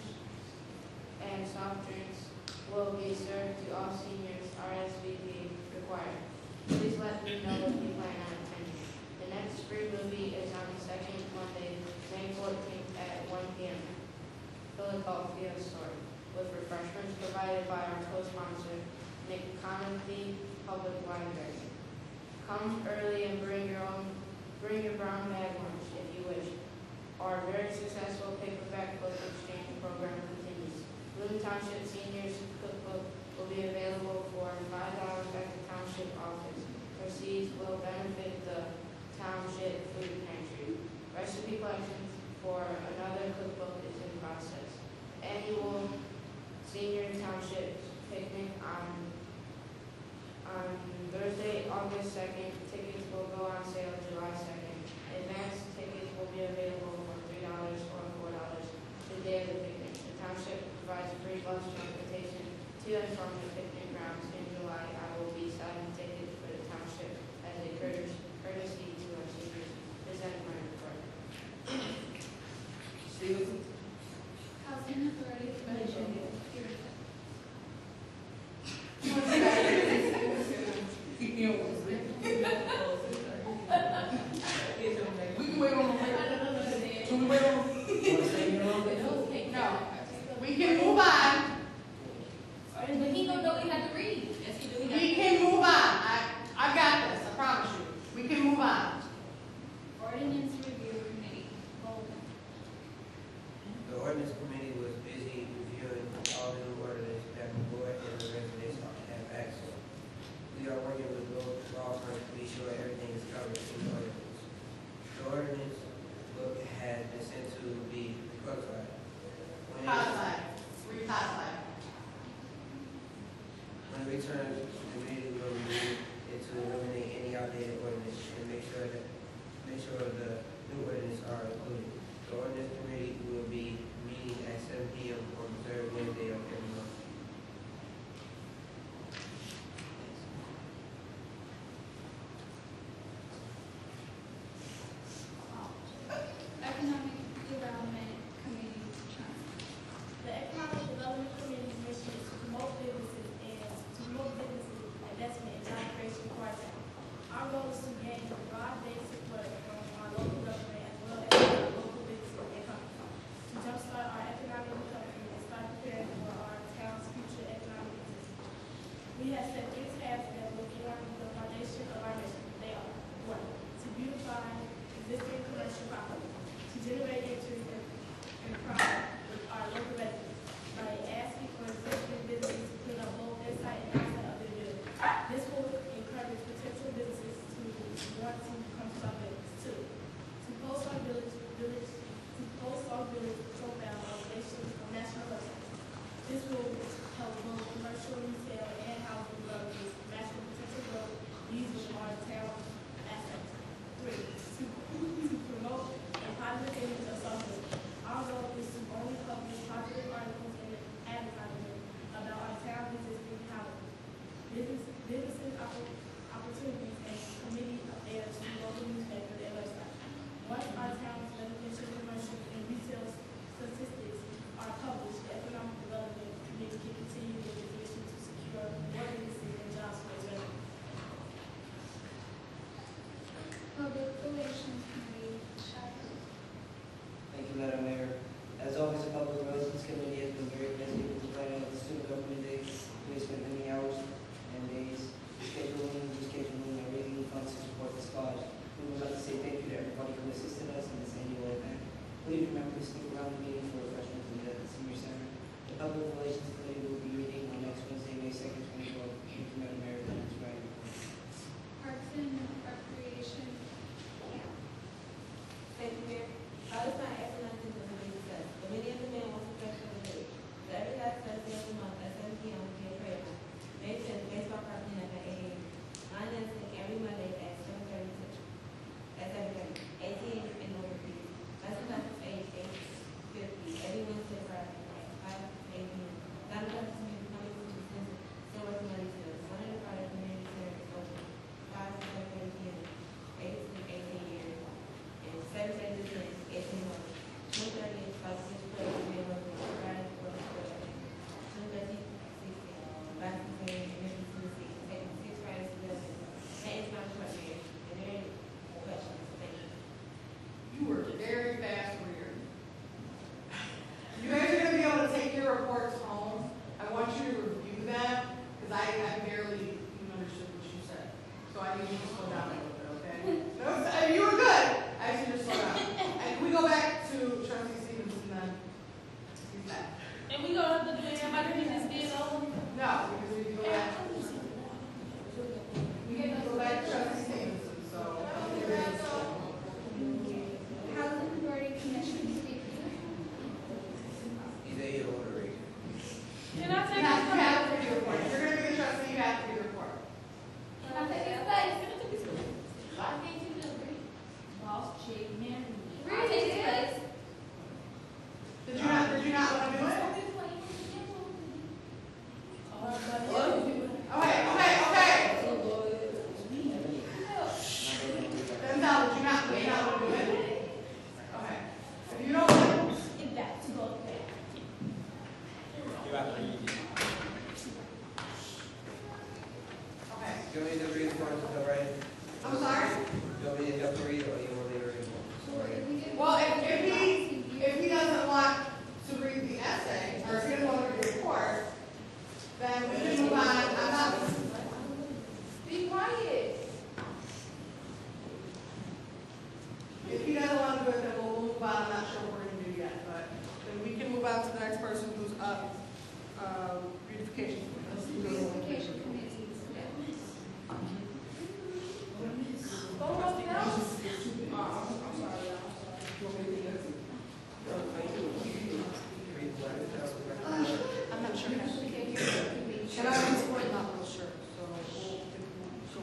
and soft drinks will be served to all seniors. RSVP required. Please let me know if you plan on attending. The next free movie is on the second Monday, May 14th at 1 p.m. Philadelphia Store, with refreshments provided by our co-sponsor, McConaughey Public Library. Come early and bring your brown bag lunch if you wish. Our very successful paperback book exchange program continues. Bloom Township Seniors Cookbook will be available for $5 at the Township office. Proceeds will benefit the Township Food Pantry. Recipe collections for another cookbook is in process. Annual Senior Township Picnic on Thursday, August 2nd. Tickets will go on sale July 2nd. Advanced tickets will be available for $3 or $4 the day of the picnic. The township provides free bus transportation to and from the picnic grounds. In July, I will be selling tickets for the township as a courtesy to our seniors. Present my report. Stevenson? Housing Authority Commission. We can wait on the Can we wait on No, we can move on. But he don't know he had to read. Yes, he do. We can move on. I got this, I promise you. We can move on. Ordinance Review Committee, Golden. The ordinance committee was busy reviewing all the new ordinance that the board and the residents have access. We are working with local law firms to be sure everything is covered in the ordinance. The ordinance book has been sent to be codified. Recodified. When it returns, the committee will review it to eliminate any outdated ordinance and make sure the new ordinance are included. The ordinance committee will be meeting at 7 p.m. on the third Wednesday of every month. Economic Development Committee. The Economic Development Committee's mission is to promote businesses investment and job creation for our town. Our goal is to gain broad-based support from our local government as well as our local businesses and companies to jumpstart our economic recovery and start preparing for our town's future economic existence. We have set 3 tasks that will form the foundation of our mission. They are: 1, to beautify existing commercial property, to generate interest and profit with our local residents by asking for existing businesses to put up both inside and outside of their building. This will encourage potential businesses to want to come to our business. 2, to post our village profile on national websites. This will help both commercial, retail, and housing developers match the potential growth used in our town assets. 3, to promote a positive image of Sauk. Our goal is to only publish positive articles and need you to slow down a little bit, okay? No, you were good. I asked you to slow down. And can we go back to Trustee Stevenson then? He's back. And we gonna have to do it, how do we just did over? No, because we can go back. We can go back to Trustee Stevenson, so. Housing Authority Commission speaker. He's a order reader. Can I You take have to this? read the report. If you're gonna be the trustee, you have to read the report. Can I take his place? Why can't you just read? Boss chick, man. Read his place. Did you not want to do it? Okay. Then now, did you not want to do it? Okay. If you don't want Get back to go back. okay. You want me to read the report, right? I'm sorry? You want me to have to read it, or you want me to read the report? Well, if he doesn't want to read the essay, or if he doesn't want to read the report, then we can move on. I'm not. Be quiet. If he doesn't want to do it, then we'll move on. I'm not sure what we're going to do yet, but then we can move on to the next person who's up. Beautification. Beautification committee. I'm not sure. And I'm not real sure, so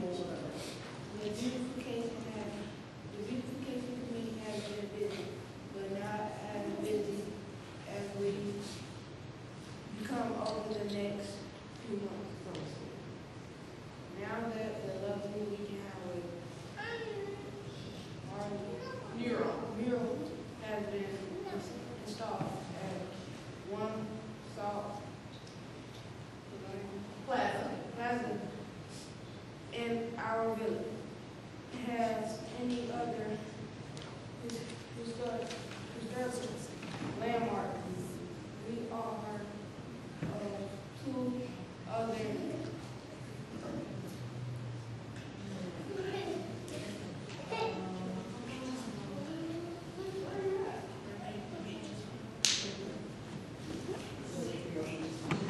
we'll whatever. The beautification committee has been busy, but not as busy as we become over the next few months. Now that the lovely weekend with our mural has been installed at one Sauk Plaza in our village. Has any other historical landmark? We are two other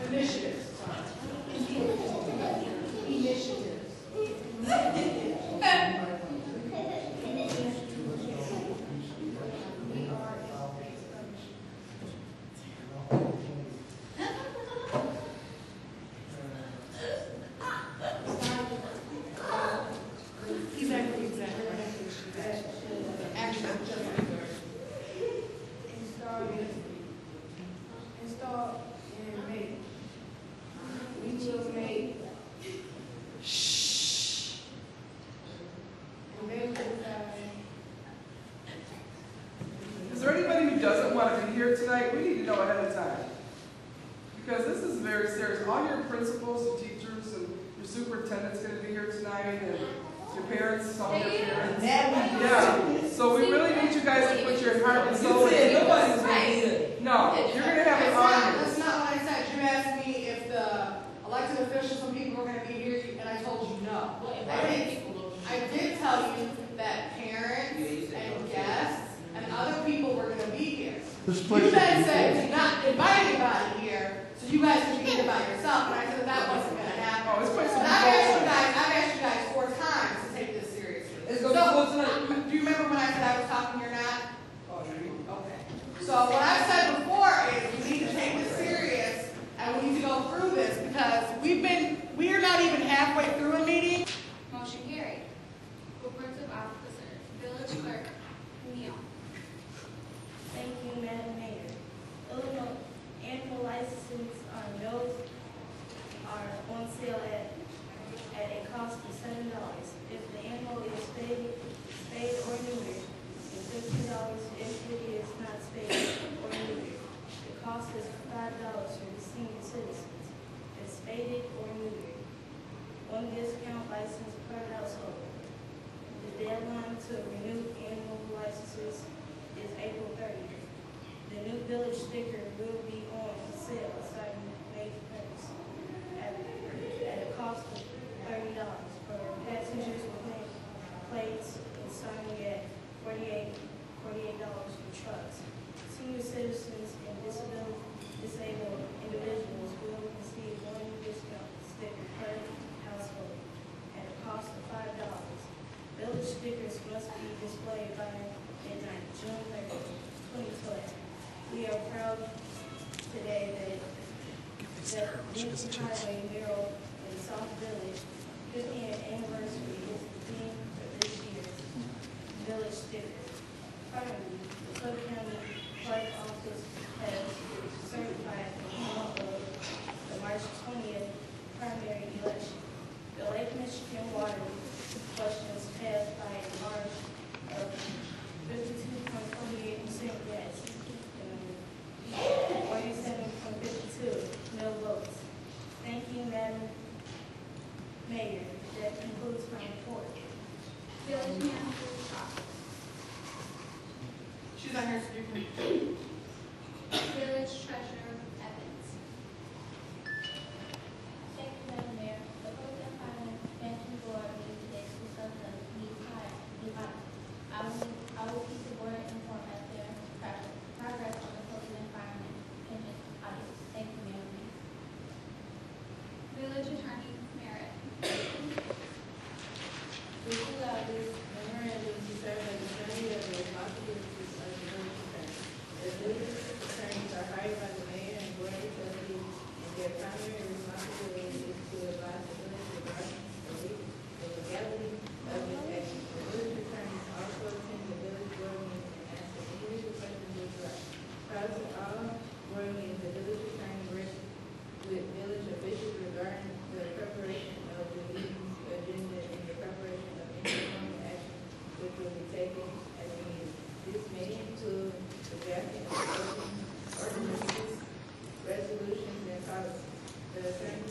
Initiatives. installed and made. We will make and they will Is there anybody who doesn't want to be here tonight? We need to know ahead of time. Because this is very serious. All your principals and teachers and your superintendent's going to be here tonight, and your parents, some of your parents. Yeah. So we really need you guys to put your heart and soul into nobody's this. No, you're going to have an That's audience. not what I said. You asked me if the elected officials and people were going to be here, and I told you no. I did tell you that parents and guests and other people were going to be here. This place You is then said beautiful. to not invite anybody here, so you guys could be here by yourself, and I said that wasn't going to happen. Oh, this place is And I've asked you guys 4 times to take this seriously. It's gonna be full tonight. Do you remember when I said I was talking or not? Okay. So what I've said before is we need to take this serious, and we need to go through this, because we are not even halfway through a meeting. Motion carried. Reports of officers. Village clerk, Neil. Thank you, Madam Mayor. Illinois annual licenses on those are on sale at a cost of $7. If the animal is spayed or neutered, and $15 if it is not spayed or neutered. The cost is $5 for the senior citizens, if spaded or neutered. One discount license per household. The deadline to renew animal licenses is April 30th. The new village sticker will be on sale starting May 1st at a cost of $30 for passengers with stickers must be displayed by midnight, June 30th, 2012. We are proud today that Lincoln Highway mural in Sauk Village 50th anniversary is the theme for this year's village sticker. Finally, the Sauk County Clerk Office has certified the count of the March 20th primary election. The Lake Michigan water questions passed by a margin of 52.48% yes, and 47.52 no votes. Thank you, Madam Mayor. That concludes my report. Village Manager Sauk. She's on here speaking. Village Treasurer Evans. Thank you, Madam Mayor. The Public and Finance Expansion Board meeting today to discuss the new hire. I will keep the board informed as their progress on the public environment pension audit. Thank you, Madam Mayor. Village Attorney Merritt. We fill out this memorandum to serve as a study of the responsibilities of the village attorney. The village attorneys are hired by the mayor and board of trustees, and their primary responsibility is to advise the village regarding the legality of its actions. The village attorneys also attend the village board meetings and answer any legal questions which arise. Prior to all board meetings, the village attorney works with village officials regarding the preparation of the meeting's agenda and the preparation of any formal action which will be taken at the meeting. This may include the drafting of ordinances, resolutions, and policies. The attorney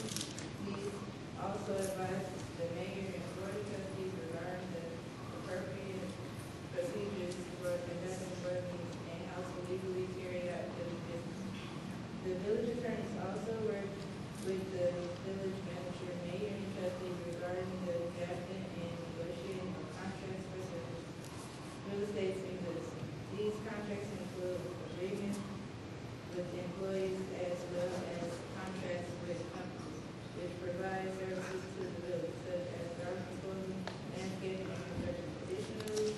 also advise the mayor and board of trustees regarding the appropriate procedures for conducting board meetings and how to legally carry out village business. The village attorneys also work with the village manager, mayor, and trustees regarding the drafting and negotiating of contracts for services, real estate and goods. These contracts include agreements with employees as well as contracts with companies which provide services to the village, such as garden clothing, landscaping, and construction. Additionally,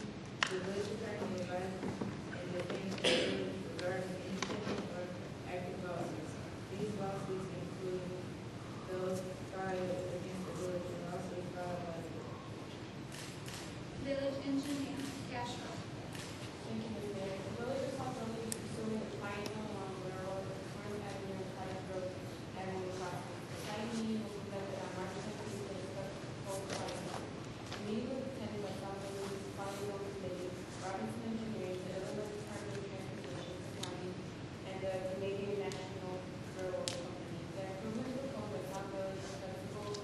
the village attorney advises and defends the village regarding independent or active lawsuits. These lawsuits include those filed against the village and lawsuits filed by the village. Village Engineer Castro. Thank you, Ms. Mayor. The village is also pursuing the client along the railroad, Orange Avenue, and Private Road, Avenue crossing. The site meeting was conducted on March 15th to discuss the proposed project. The meeting was attended by South Village, following on committee, Robinson Engineering, the Illinois Department of Transportation, County, and the Canadian National Railroad Company. The improvements proposed by South Village are flexible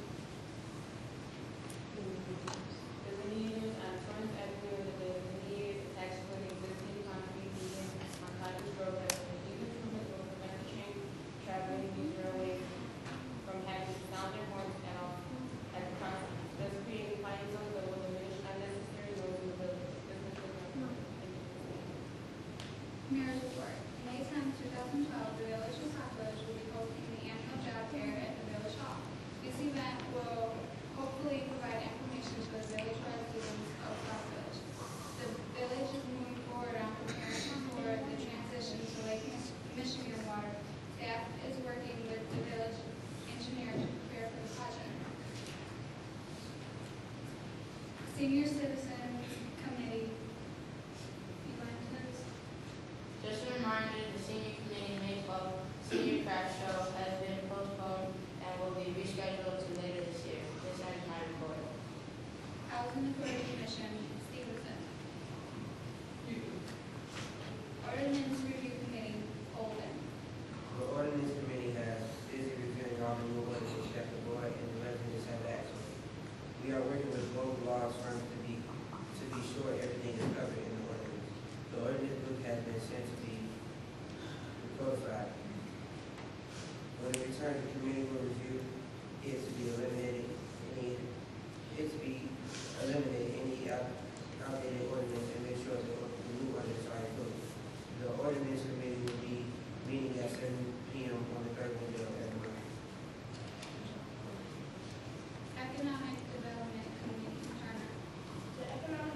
delineators on Orange Avenue and the delineators attached to an existing concrete median on Cottage Road that these improvements will prevent the train traveling these railways from having to sound their horns at all at the crossing, thus creating quiet zones that will diminish unnecessary noise in the village. This is the Mayor's Report. May 10, 2012, the Village of Sauk Village will be hosting the annual job fair at the Village Hall. This event will hopefully provide information to the village residents of Sauk Village. The village is moving forward on preparing for the transition to Lake Michigan water. Staff is working with the village engineer to prepare for the project. Senior Citizen Committee. Just a reminder, the senior committee May 12th senior craft show has been postponed and will be rescheduled to later this year. This ends my report. Housing Authority Commission, Stevenson. Ordinance Review Committee, Holden. The ordinance committee has busy reviewing all the new ordinances that the board and the residents have asked for. We are working with local law firms to be sure everything is covered in the ordinance. The ordinance book has been sent to be codified. When it returns to committee for review, it's to be eliminated any outdated ordinance and make sure the new ordinance are included. The ordinance committee will be meeting at 7 p.m. on the third Wednesday of every month. Economic Development Committee, Turner. The Economic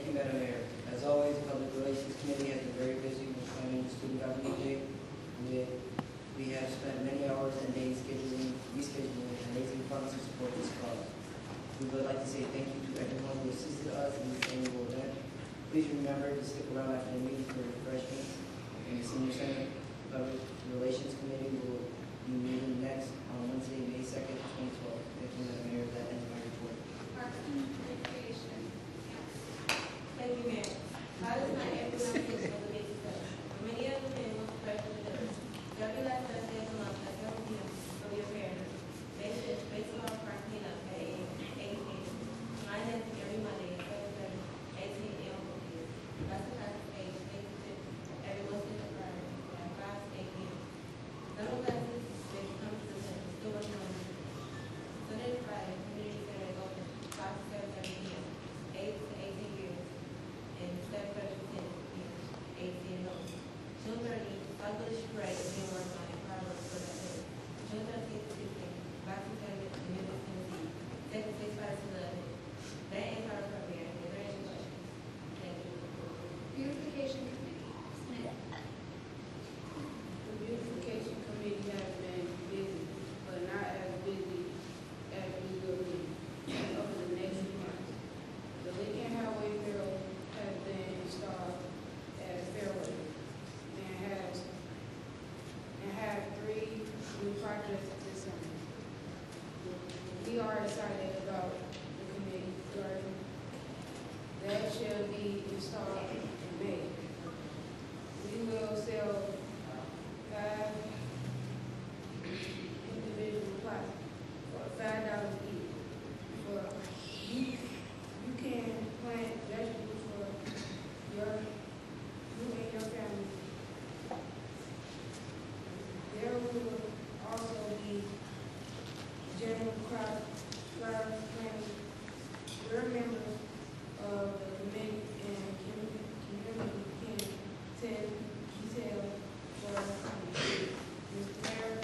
Thank you, Madam Mayor. As always, the Public Relations Committee has been very busy with planning Student Government Day. We have spent many hours and days rescheduling, and raising funds to support this cause. We would like to say thank you to everyone who assisted us in this annual event. Please remember to stick around after the meeting for refreshments in the Senior Center. The Public Relations Committee will be meeting next on Wednesday, May 2nd, 2012. Thank you, Madam Mayor. That ends my report. Parks and Recreation. Thank you, Mayor. How does not everyone feel for the basic stuff? Many of the men want to pray for the others. Every last Thursday of the month at 7 p.m. for your parents. They should baseball park cleanup at 8 a.m. Mine is every Monday at 7:30, 18 a.m. for kids. That's the class age 8 to 10. Every Wednesday to Friday at 5 to 8 p.m. Summer classes, they come to the center, still working on it. Sunday to Friday, community center is open 5 to 7:30 p.m. 8 to 18 years. And 7:30 to 10 p.m. 18 and over. June 30th, Sauk Parade is being worked on in progress for that day. June 13th to 16th, boxing tournament in Memphis, Tennessee. Second six fights to the that ends our program. Is there any questions? Thank you. Beautification Committee. Smith. The beautification committee has been busy, but not as busy as we will be over the next few months. The Lincoln Highway Mural has been installed at Fairway and has 3 new projects this summer. We are excited about the committee garden that shall be installed in May. We will sell 5 individual plots for $5 each. For you can plant vegetables for you and your family. There will also be general crop flower planting. We're members of the committee and community can send details for Mr. Mayor.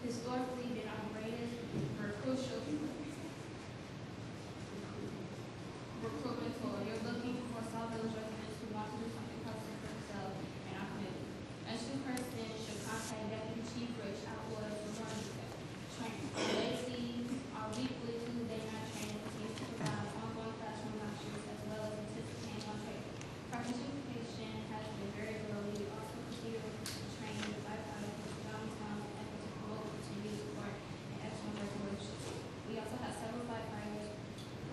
historically been operated for crucial recruitment tool. You're looking for Sauk Village residents who want to do something positive for themselves and our community. Interested person should contact Deputy Chief Rich Outwood for more details. Training. Ladies are weekly Tuesday night training continues to provide ongoing classroom lectures as well as intensive hands-on training. Participation has been very low. We also continue to train the firefighters with downtown effort to promote continued support and excellent work relationships. We also have several firefighters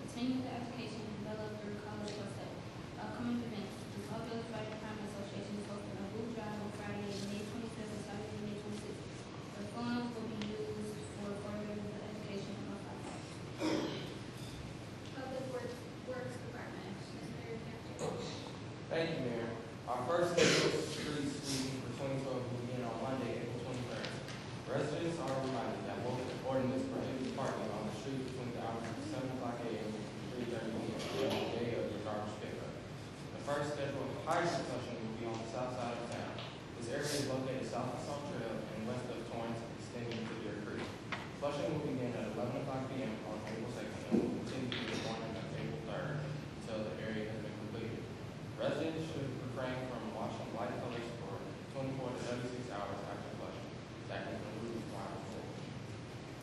continue the education developed through college courses. Upcoming events. The Sauk Village Fire Department Association is hosting a boot drive on Friday, May 25th and Saturday, May 26th. The funds will be used for furthering the education of our firefighters. Public Works Department, Mr. Captain. Thank you, Mayor. Our first scheduled street sweeping for 2012 will begin on Monday, April 23rd. Residents are reminded that local ordinance prohibits parking on the street between the hours of 7 o'clock a.m. and 3:30 p.m. on the day of your garbage pickup. The first scheduled hydro flushing will be on the south side of town. This area is located south of Sauk Trail and west of Torrance, extending to Deer Creek. Flushing will begin at 11 o'clock p.m. on April 2nd and will continue to the morning of April 3rd until the area has been completed. Residents should refrain from washing light colors for 24 to 36 hours after flushing. That can conclude my report.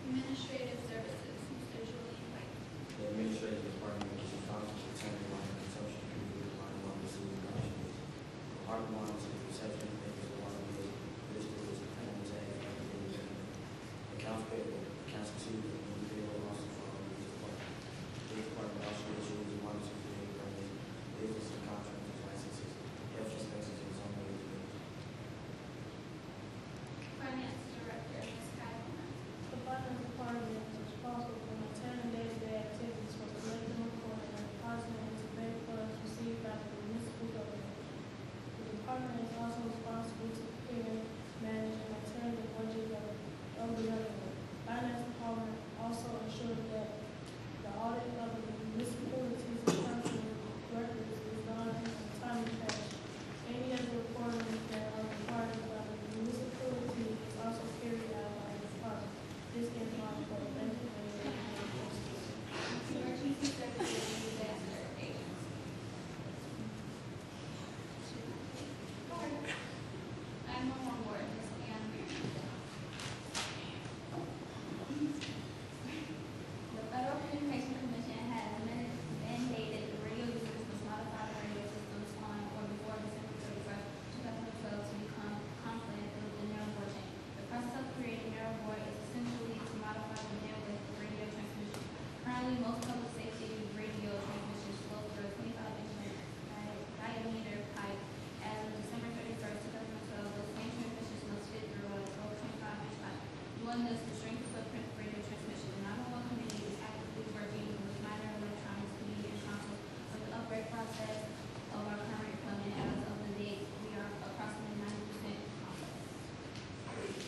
Administrative Services, Mr. Julian White. The administrative department is responsible for attending water consumption and water water sewer connections. Water monitoring, reception, and payment of water bills, visitors, and tax, accounts payable, accounts receivable, and payroll also for our police department. Police department also issues the water security permits, business and contractors licenses, health inspections, and some other things. Finance Director, Ms. Kyler. The Finance Department is responsible for maintaining day-to-day activities for collecting, reporting, and depositing into bank funds received by the municipal government. The department is also responsible to prepare, manage, and maintain the budget of the government. Finance Department also ensures that the audit of the municipalities and council records is done in a timely fashion. Any of the reporting that are required by the municipality is also carried out by the department. This is my report. Thank you for your attention. Emergency Services and Disaster Agents. I'm on board, Ms. Ann Marion. The Federal Communications Commission has mandated the radio users must modify the radio systems on or before December 31st, 2012 to become compliant with the narrow board change. The process of creating narrow board is essentially to modify the bandwidth of radio transmission. Currently, most public safety radio transmissions flow through a 25-inch diameter pipe. As of December 31st, 2012, those same transmissions must fit through a 25-inch pipe. Doing this will shrink the footprint of radio transmission. The 911 committee is actively working with minor electronics committee and council with the upgrade process of our current equipment. As of the date, we are approximately 90% complete.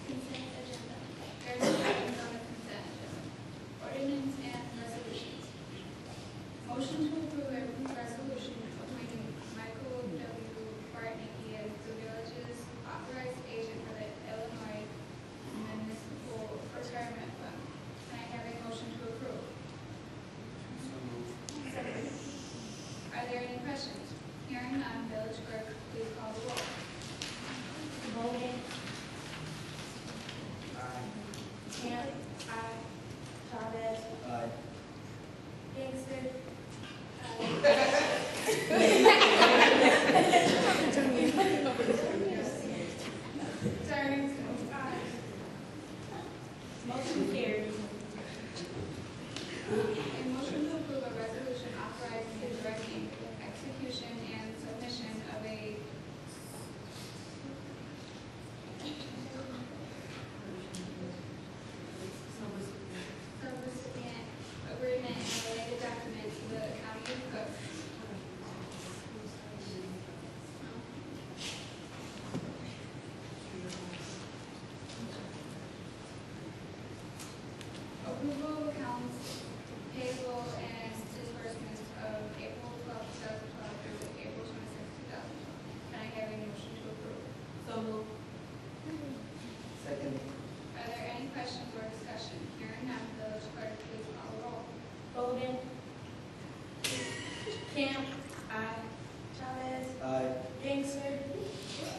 Consent agenda. There are no items on the consent agenda. Ordinance and resolutions. Motion to approve a resolution appointing Michael W. Bartnicki as the village's authorized agent for the Illinois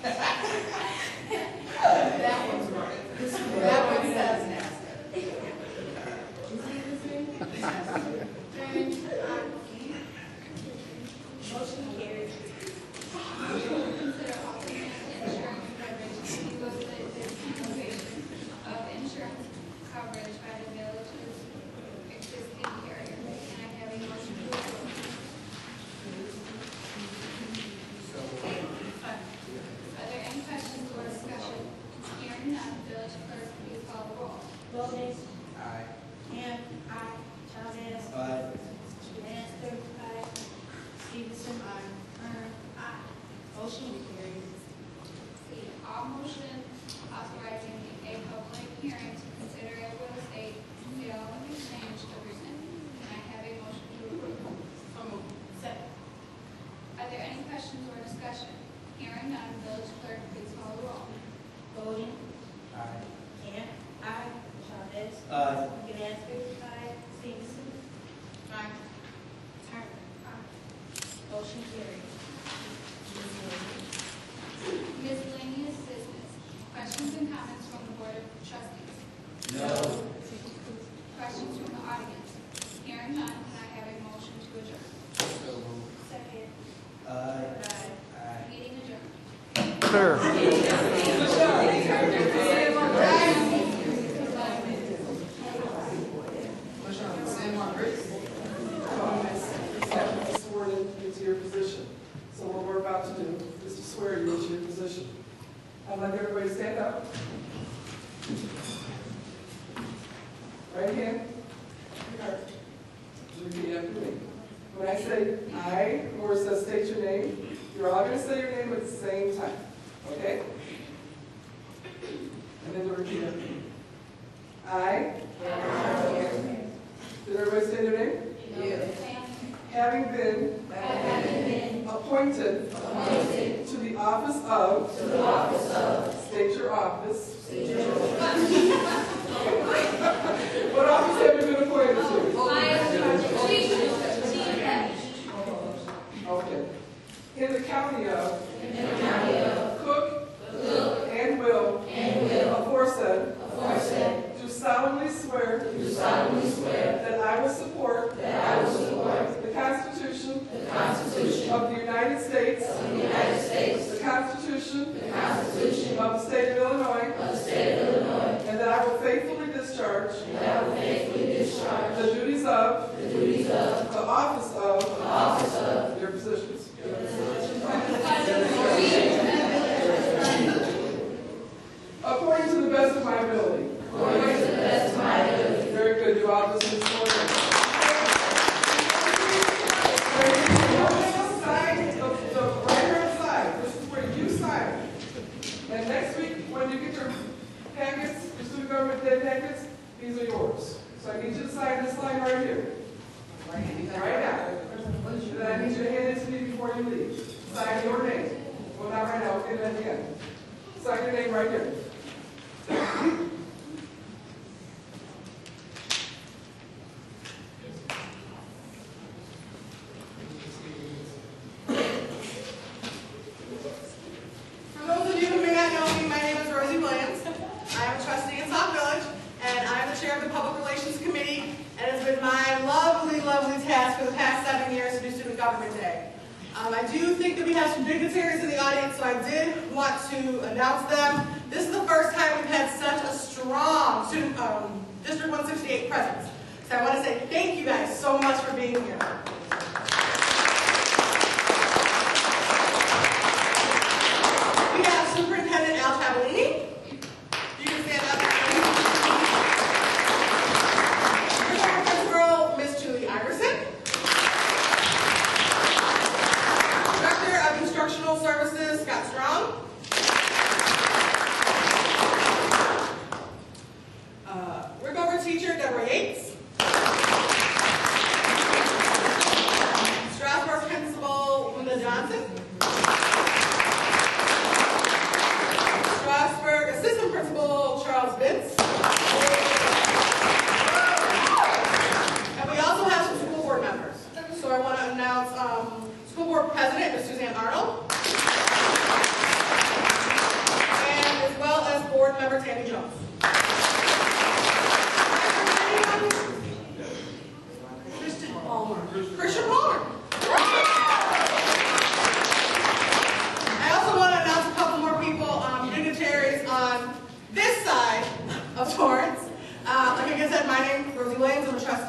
That one's right. That one says NASDAQ. Motion carries. Consider offering insurance coverage to negotiate discontinuation of insurance coverage by the village's existing carrier. Can I have a motion to approve? Are there any questions or discussion? Hearing none, village clerk, please call the roll. Aye. Golden? Ham? Aye. Chavez? Aye. Master? Aye. Stevenson? Aye. Aye. Motion carries. C, all motion authorizing a public hearing to consider a real estate sale and exchange agreement. Can I have a motion to approve? Second. Are there any questions or discussion? Hearing none, village clerk, please call the roll. Golden? Aye. Ham? Aye. Chavez? Aye. Master? Aye. Stevenson? Aye. Turner? Aye. Motion carries. Miscellaneous business. Questions and comments from the Board of Trustees? No. Questions from the audience? Hearing none, can I have a motion to adjourn? Second. Aye. Meeting adjourned. Clear. Sam Margaret. Sworn into your position. So what we're about to do is to swear you into your position. I'd like everybody to stand up. Right hand. Repeat after me. When I say I, or it says state your name, you're all going to say your name at the same time. Okay? And then to repeat after me. I. Did everybody say their name? Yes. Having been appointed to the office of, state your office. What office have you been appointed to? Okay. In the county of, Cook, and will, aforesaid, do solemnly swear, that I will support, the Constitution, of the United States, the Constitution, of the State of Illinois, and that I will faithfully discharge, the duties of, the office of, your positions. According to the best of my ability. Very good. You all listen this morning. Sign the right-hand side. This is where you sign. And next week, when you get your packets, your student government day packets, these are yours. So I need you to sign this line right here. Right now. And then I need you to hand it to me before you leave. Sign your name. Well, not right now. I'll get it at the end. Sign your name right here. For those of you who may not know me, my name is Rosie Williams. I am a trustee in Sauk Village, and I am the chair of the Public Relations Committee, and it's been my lovely, lovely task for the past 7 years to do Student Government Day. I do think that we have some dignitaries in the audience, so I did want to announce them. This is the first time we've had such a strong student, District 168 presence. So I want to say thank you guys so much for being here. We have Superintendent Al Tavolini. You can stand up. Former Principal Miss Julie Iverson. Director of Instructional Services Scott Strong. Rickover teacher Deborah Yates.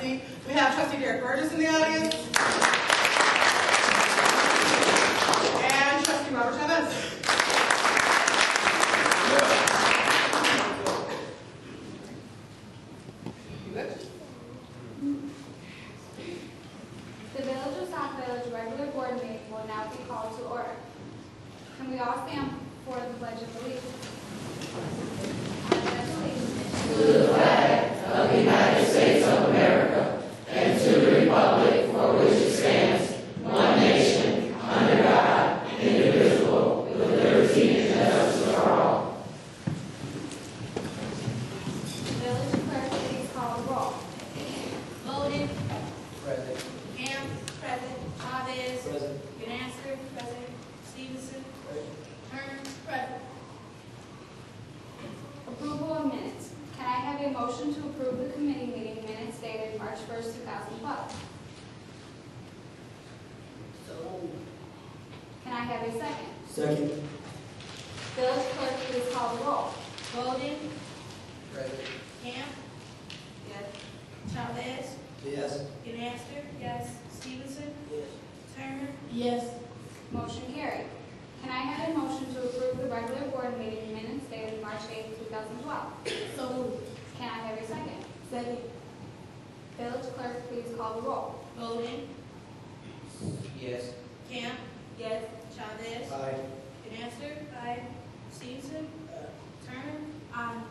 trustee. We have trustee Derek Burgess in the audience. And trustee Robert Chavez. The Village of Sauk Village regular board meeting will now be called to order. Can we all stand for the Pledge of Allegiance? I pledge allegiance to the flag of the United States of America and to the republic for which it stands, one nation, under God, indivisible, with liberty and justice for all. Village clerk, please call the roll. Voted. Present. Ham, present. Chavez. Present. Ganasser, present. Stevenson. Turner, present. Approval of minutes. Can I have a motion to approve the committee meeting minutes dated March 1st, 2012? So. Can I have a second? Second. Village clerk, please call the roll. Voted. Present. Ham. Yes. Chavez. Yes. Ganasser. Yes. Stevenson. Yes. Turner. Yes. Motion carried. Can I have a motion to approve the regular board meeting minutes dated March 8th, 2012? So moved. Can I have a second? Second. Village clerk, please call the roll. Voted. Yes. Camp. Yes. Chavez. Aye. Ganasser. Aye. Stevenson. Turner. Aye.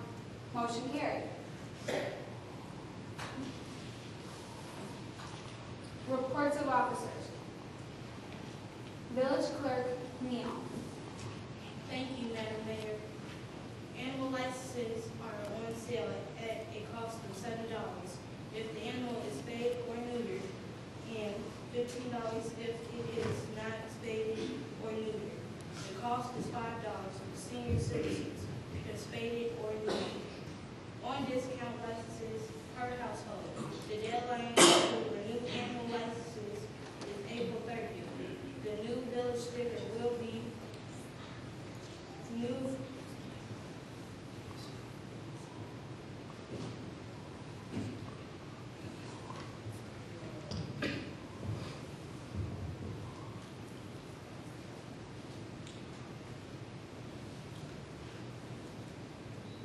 Motion carried. Reports of officers. Village clerk, Neal. Thank you, Madam Mayor. Animal licenses are on sale at a cost of $7 if the animal is spayed or neutered, and $15 if it is not spayed or neutered. The cost is $5 for senior citizens if spayed or neutered. On discount licenses per household, the deadline to renew animal licenses is April 30th. The new village sticker will be new.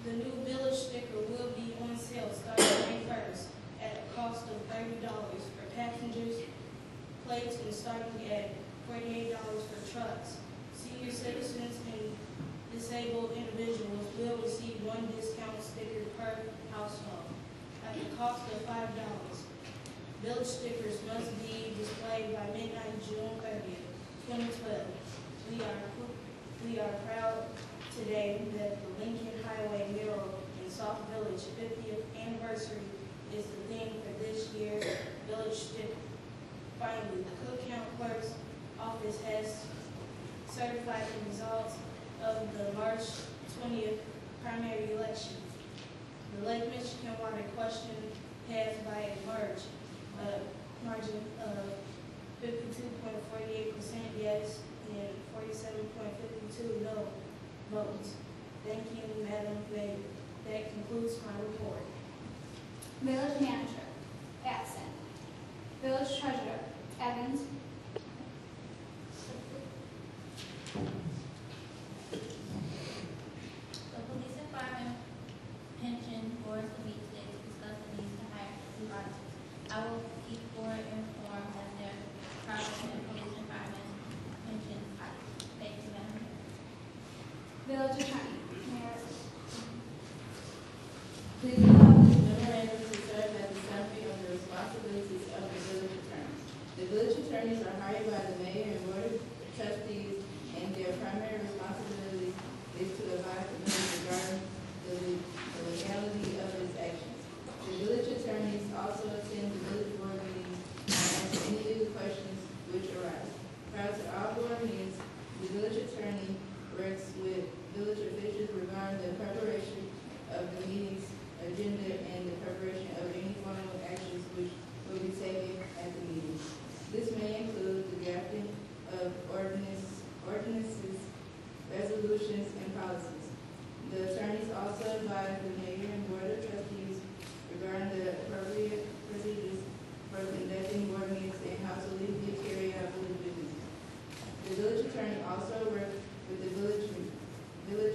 The new village sticker will be on sale starting May 1st at a cost of $30 for passengers, plates, and starting at $48 for trucks. Senior citizens and disabled individuals will receive one discount sticker per household at the cost of $5. Village stickers must be displayed by midnight June 30th, 2012. We are proud today that the Lincoln Highway mural in Sauk Village 50th anniversary is the theme for this year's village sticker. Finally, the Cook County Clerk's Office has certified the results of the March 20th primary election. The Lake Michigan water question passed by a margin of 52.48% yes and 47.52 no votes. Thank you, Madam Mayor. That concludes my report. Village manager, absent. Village treasurer, Evans. The police and firemen pension boards to meet today to discuss the needs to hire new auditors. I will keep board informed as their progress in police and firemen pension audit. Thank you, Madam Mayor. Village attorney, Mayor. Please allow this memorandum to serve as a summary of the responsibilities of the village attorney. The village attorneys are hired by the mayor and board of trustees, and their primary responsibility is to advise the village regarding the legality of its actions. The village attorneys also attend the village board meetings and answer any legal questions which arise. Prior to all board meetings, the village attorney works with village officials regarding the preparation of the meeting's agenda and the preparation of any formal actions which will be taken at the meeting. This may include the drafting of ordinances, resolutions, and policies. The attorneys also advise the mayor and board of trustees regarding the appropriate procedures for conducting board meetings and how to legally carry out village business. The village attorney also worked with the village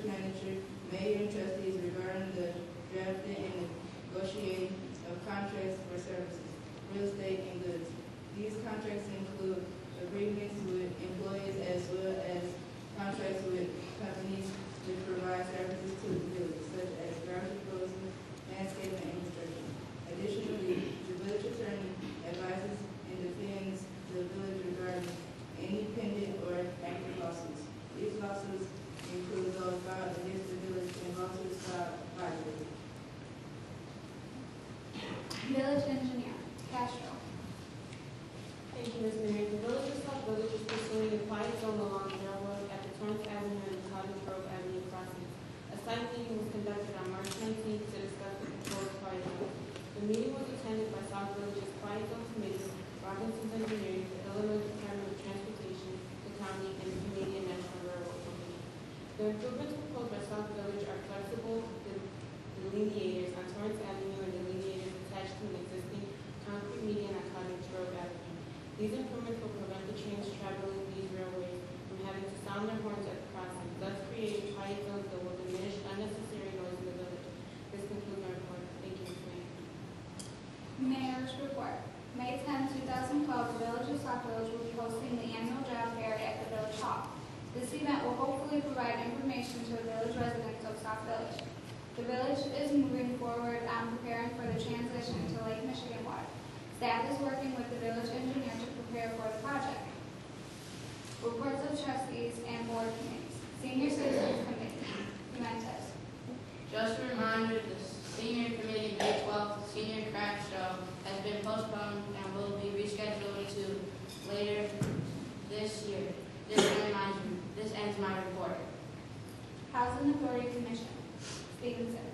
manager, mayor, and trustees regarding the drafting and negotiating of contracts for services, real estate, and goods. These contracts include agreements with employees as well as contracts with companies which provide services to the village, such as garbage disposal, landscaping, and construction. Additionally, the village attorney advises and defends the village regarding any pending or active lawsuits. These lawsuits include those filed against the village and lawsuits filed by the village. Village engineer, Castro. Thank you, Ms. Mayor. The village of Sauk Village is pursuing a quiet zone along Railroad at the Torrance Avenue and Cottage Grove Avenue crossings. A site meeting was conducted on March 19th to discuss the proposed quiet zone. The meeting was attended by Sauk Village's Quiet Zone Committee, Robinson's Engineering, the Illinois Department of Transportation, the county, and the Canadian National Railroad Company. The improvements proposed by Sauk Village are flexible delineators on Torrance Avenue and delineators attached to an existing concrete median on Cottage Grove Avenue. These improvements will prevent the trains traveling these railways from having to sound their horns at the crossing, thus creating quiet zones that will diminish unnecessary noise in the village. This concludes my report. Thank you, Ms. Mayor. Mayor's report. May 10, 2012, the Village of Sauk Village will be hosting the annual job fair at the Village Hall. This event will hopefully provide information to the village residents of Sauk Village. The village is moving forward on preparing for the transition to Lake Michigan water. Staff is working with the village engineer to prepare for the project. Reports of trustees and board committees. Senior Citizens Committee, Fuentes. Just a reminder, the Senior Committee May 12th Senior Craft Show has been postponed and will be rescheduled to later this year. This ends my report. Housing Authority Commission, Stevenson.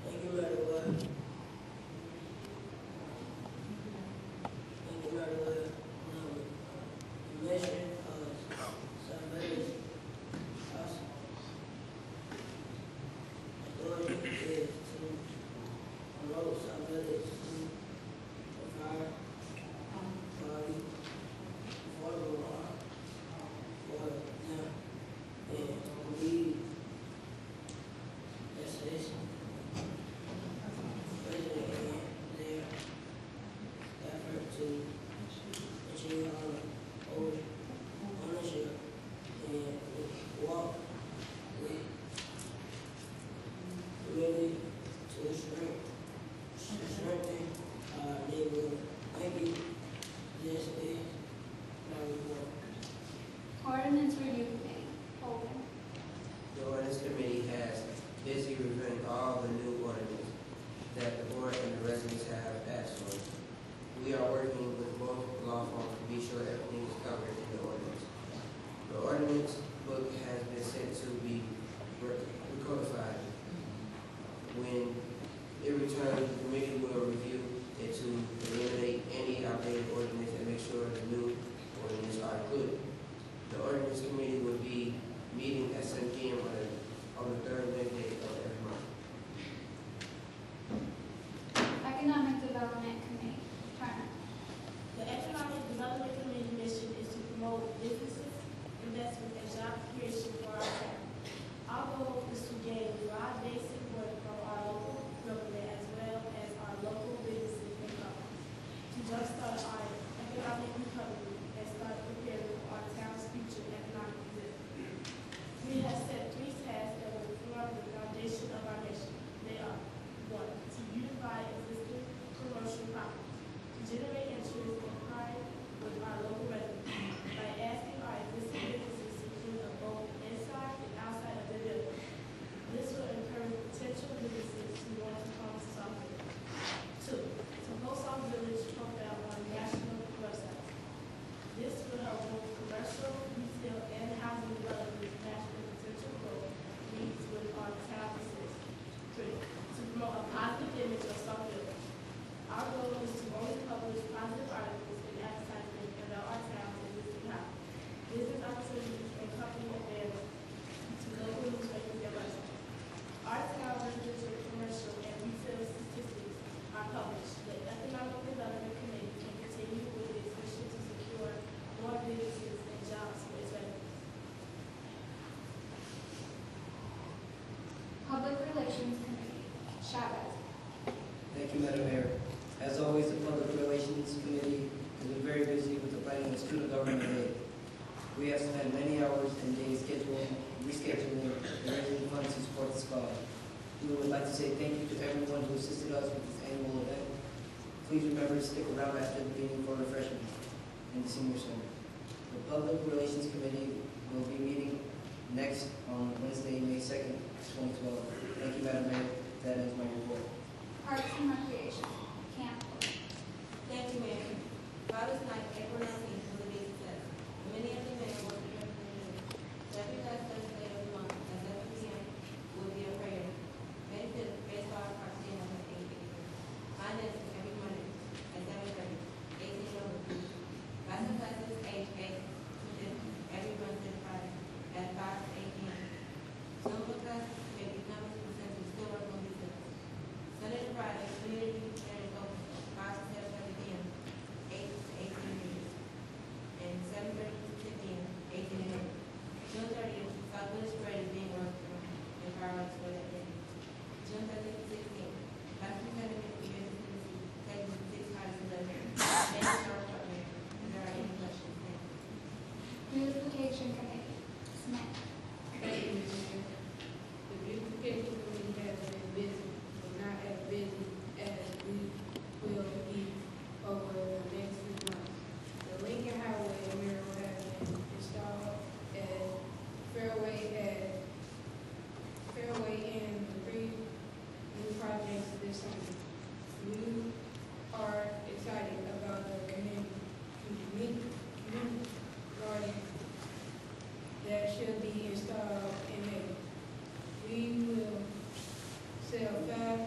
Thank you, Madam Clerk. Thank you, Madam Clerk. The mission of Sauk Village Housing Authority is to promote Sauk Village to provide quality, affordable water for them and lead destination. President and their effort to achieve ownership and walk with community to strengthen our neighborhood. Thank you. This is my report. Ordinance Review Committee, Holden. The ordinance committee has busy reviewing all the new ordinances that the board and the residents have asked for. We are working with both law firms to be sure everything is covered in the ordinance. The ordinance book has been sent to be recodified. When it returns, the committee will review it to eliminate any outdated ordinance and make sure the new ordinance are included. The ordinance committee will be meeting at 7 p.m. on the third Wednesday of every month. Economic Development Committee, Turner. The Economic Development Committee mission is to promote businesses, investment, and job creation for our town. Our goal is to gain broad-based support from our local government as well as our local businesses and companies to jumpstart our economic recovery and start preparing for our town's future economic existence. We have set 3 tasks that will form the foundation of our mission. They are: 1, to beautify existing commercial properties, to generate interest and pride with our local residents by asking our existing businesses to clean up both inside and outside of their buildings. This will encourage potential businesses who want to come to Sauk Village. 2, to post our village profile on national websites. you, Madam Mayor. As always, the Public Relations Committee has been very busy with the planning of Student Government Day. We have spent many hours and days rescheduling, and raising funds to support this cause. We would like to say thank you to everyone who assisted us with this annual event. Please remember to stick around after the meeting for refreshments in the senior center. The Public Relations Committee will be meeting next on Wednesday, May 2nd, 2012. Thank you, Madam Mayor. That ends my report. Parks and Recreation, Camp. Thank you, Mayor. Father's Night, April 19th, was a big success. Many of the mayor was represented. Every last Thursday of the month at 7 p.m. will be a prayer. May 5th, baseball park team at 8 p.m. Finance every Monday at 7:30. 18 over. Master classes age 8 to 50 every Wednesday and Friday at 5 to 8 p.m. Zumba classes may be numbers percent to still work on these things. Sunday to Friday, community and open 5 to 7:30 p.m. 8 to 18 years. And 7:30 to 10 p.m. 18 and over. June 30th, South Village Parade is being worked through and fireworks for that day. June 13th to 16th, National Tournament event in Tennessee, taking 6 hours to 11. Thank you, Sheriff Department. If there are any questions, thank you. Beautification Committee, Smith. Thank you, Mr. Mayor. The beautification committee has been busy, but not as busy as we will be over the next few months. The Lincoln Highway mural has been installed as Fairway and 3 new projects this summer. We are excited about the community garden that should be installed in May. We will sell 5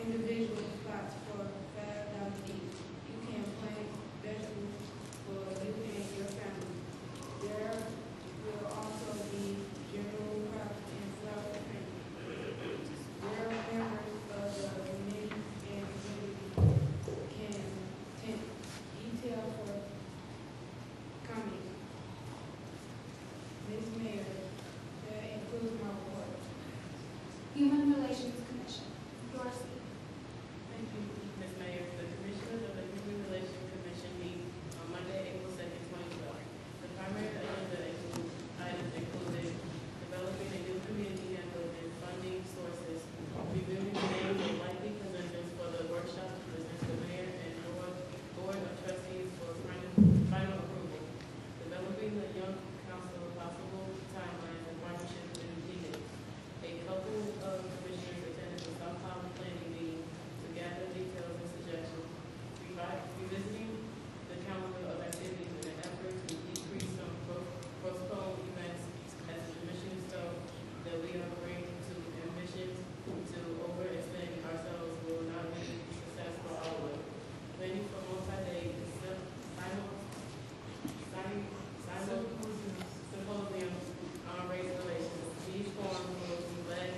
individual spots for $5 each. You can plant vegetables for you and your family. There will also be general crops and flower painting. Where members of the committee and community can attend detail for comments. Ms. Mayor, that includes my report. Human Relations Commission, Dorsey. Thank you, Ms. Mayor. The Commissioners of the Human Relations Commission meet on Monday, April 2nd, 2012. The primary agenda items included developing a new community handbook and funding sources, reviewing the names of likely presenters for the workshop to present to the mayor and board of trustees for final approval, developing the young council possible timelines and partnerships with leaders. A couple of commissioners attended the South Holland planning meeting to gather details and suggestions, revisiting the calendar of activities in an effort to decrease some postponed events as the commission so that we are bringing to ambitions to overextend ourselves will not be successful always. Planning for multi-day symposium on race relations. These forums will be led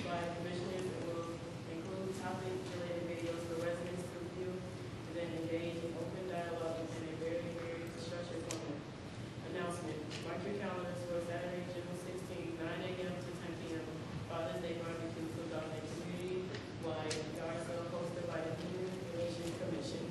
by commissioners and will include topic-related videos for residents to view and then engage in open dialogue in a very structured format. Announcement. Mark your calendars for Saturday, June 16, 9 a.m. to 10 p.m. Father's Day barbecue cook off a community-wide yard sale hosted by the Human Relations Commission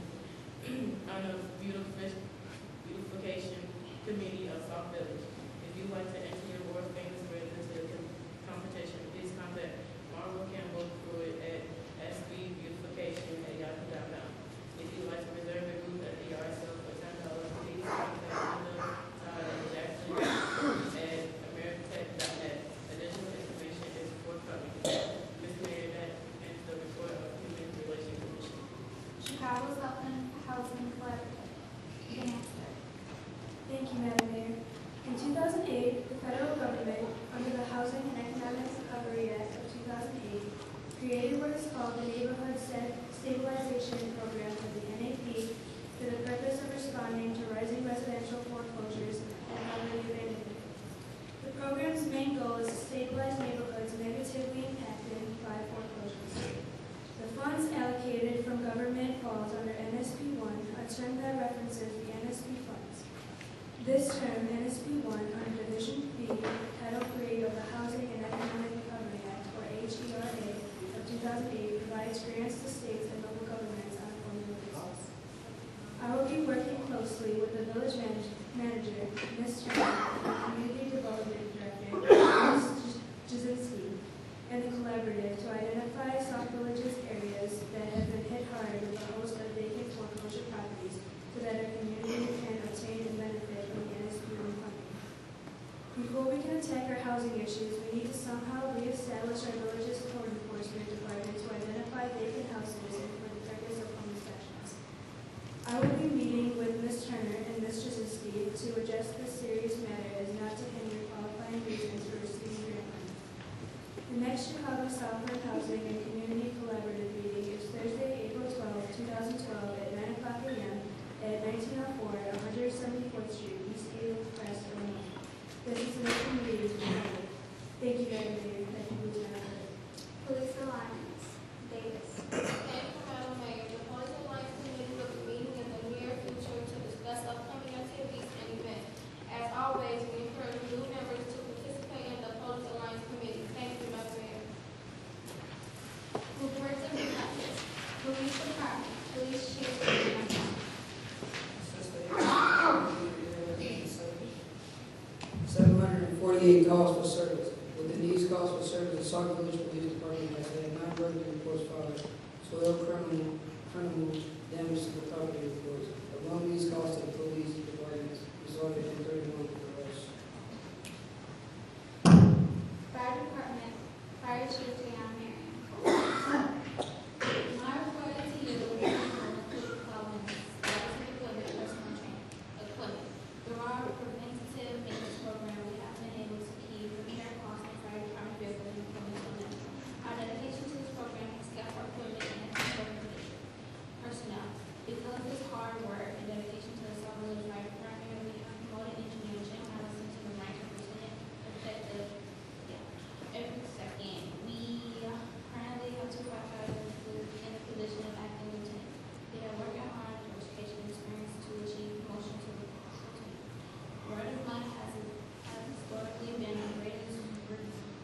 on a beautification committee of Sauk Village. If you'd like to enter your world famous residents to the competition, please contact Marvel Campbell Pruitt at sbbeautification@yahoo.com. If you'd like to reserve a booth at the yard sale for $10, please contact Linda Jackson at ameritech.net. Additional information is forthcoming. Ms. Mayor, that ends the report of Human Relations Commission. Chicago's Housing Collaborative, Dancer. Thank you, Madam Mayor. In 2008, the federal government, under the Housing and Economic Recovery Act of 2008, created what is called the Neighborhood Stabilization Program, or the NAP, for the purpose of responding to rising residential foreclosures and elderly abandonment. The program's main goal is to stabilize neighborhoods negatively impacted by foreclosures. The funds allocated from government falls under NSP 1, a term that references the NSP funds. This term, NSP 1, under Division B, Title 3 of the Housing and Economic Recovery Act, or HERA, of 2008 provides grants to states and local governments on a formula basis. I will be working closely with the village manager, Ms. Turner, and the community development director, Ms. Jasinski, and the collaborative to identify Sauk Village's areas that have been hit hard with a host of vacant foreclosure properties so that our community can obtain and benefit from the NSBM funding. Before we can attack our housing issues, we need to somehow reestablish our village's code enforcement department to identify vacant houses and for the purpose of home inspections. I will be meeting with Ms. Turner and Ms. Jasinski to address this serious matter as not to hinder qualifying reasons for receiving grant money. The next Chicago Southland Housing and Community Collaborative meeting is Thursday, April 12, 2012 at 9 o'clock a.m. at 1904 174th Street, East Hillcrest, Illinois. This is an open meeting to the public. Thank you, Madam Mayor. Thank you, Lieutenant. Police Alliance, Davis. Thank you, Madam Mayor. The Police Alliance Committee will be meeting in the near future to discuss upcoming activities and events. As always, we encourage new members to participate in the Police Alliance Committee. Thank you, Madam Mayor. Reports of departments. Police Department, Police Chief. $748 calls for service. Within these calls for service, the Sauk Village Police Department has had 9 burglary reports filed, soil criminal damage to the property reports. Among these calls to the police department resulted in 31 arrests. Fire Department, Fire Chief Leon Marion. My report to you is the following: equipment, personal training, equipment. Through our preventative maintenance program, we have been able to keep repair costs and fire department vehicles and equipment on that. Our dedication to this program has kept our equipment in excellent condition. Personnel. Because of this hard work and dedication to the Sauk Village Fire Department, we have promoted engineer Jim Allison to the rank of lieutenant effective every second. We currently have 2 firefighters in the position of acting lieutenant. They are working hard for education experience to achieve promotion to lieutenant. Word of mouth has historically been the greatest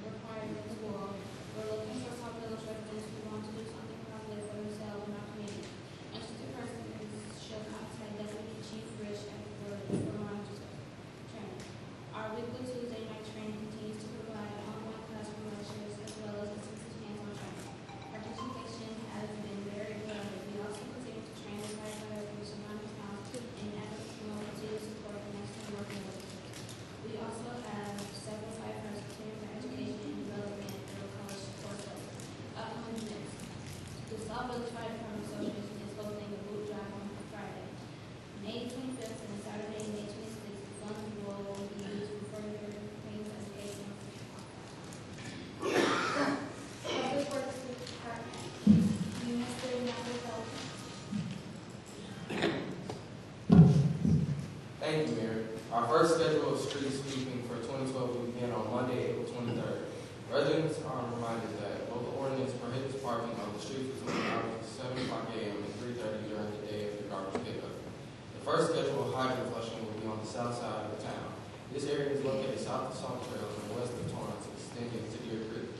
requirement in the world. We're looking for Sauk Village residents who want to do something positive for themselves and our community. Interested persons should contact Deputy Chief Rich for training. Our weekly Tuesday night training continues to provide ongoing classroom lectures as well as assistant hands-on training. Participation has been very good. We also continue to train the firefighters in surrounding towns and efforts to promote continued support of next time working with us. We also have several firefighters preparing for education and development through college courses. Upcoming events. The Sauk Village Fire Department Association is hosting a boot drive on Friday, May 25th and Saturday, May 26th. The funds will be used for further training education. Public Works Department, Minister Michael Felton. Thank you, Mayor. Our first schedule of street sweeping for 2012 will begin on Monday, April 23rd. Residents are reminded that local ordinance prohibits parking on the streets between the hours of 7 o'clock a.m. and 3:30 during the day of the garbage pickup. The first schedule of hydrant flushing will be on the south side of the town. This area is located south of Sauk Trail and west of Torrance, extending to Deer Creek.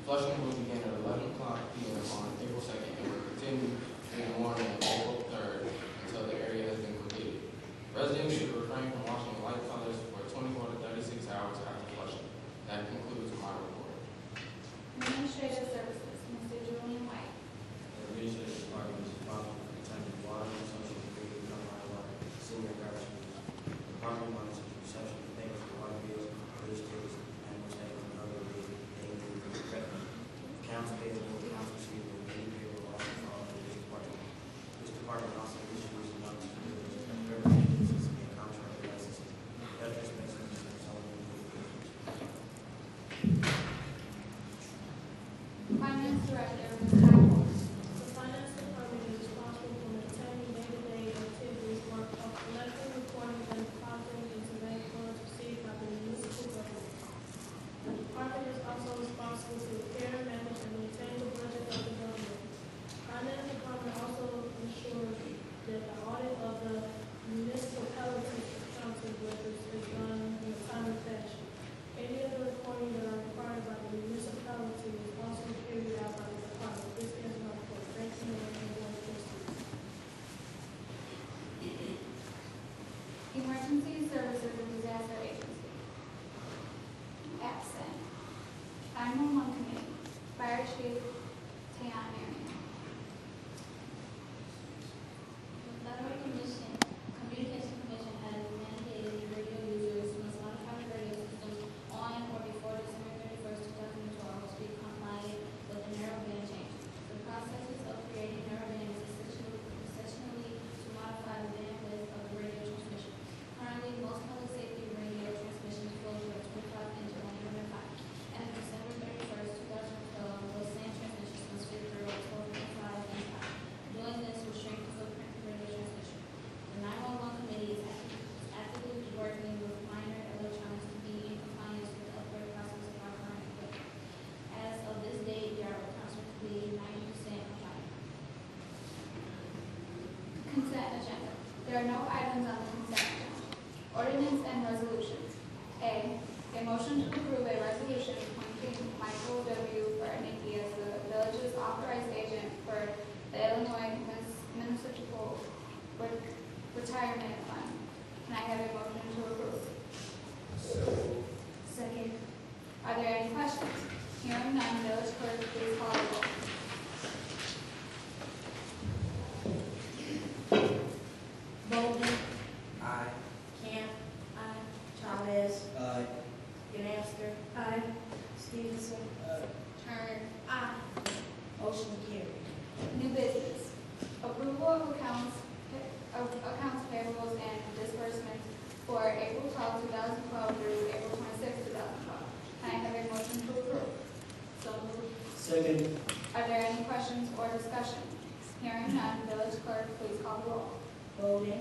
Flushing will begin at 11 o'clock p.m. on April 2nd and will continue in the morning of April 3rd until the area has been completed. Residents should refrain from washing light colors for 24 to 36 hours after flushing. That concludes my report. Administrative Services, Mr. Julian White. The Administrative Department is responsible for protecting water, social security, combined water, senior garbage schools. The department monitors reception of payments for water bills, police tickets, animal safety, and other related revenue. Accounts payable, accounts receivable, and any payable also fall under this department. This department also issues and monitors bills, licenses, and contract licenses, health inspections, and so on. Finance Director, Ms. Hackles. The Finance Department is responsible for maintaining day-to-day activities, work of collecting, reporting, and depositing into bank funds received by the municipal government. The department is also responsible to prepare, manage, and maintain the following resolutions. A motion to approve a resolution appointing Michael W. Bartnicki as the village's authorized agent for the Illinois Municipal Retirement Fund. Can I have a motion to approve? Second. Are there any questions? Hearing none, village clerk, please call the roll. Bolden. Aye. Camp. Aye. Chavez. Aye. Canaster. Aye. Stevenson. Turner. Aye. Motion carried. New business. Approval of accounts payables and disbursements for April 12, 2012 through April 26, 2012. Can I have a motion to approve? So moved. Second. Are there any questions or discussion? Hearing none, village clerk, please call the roll. Bolden.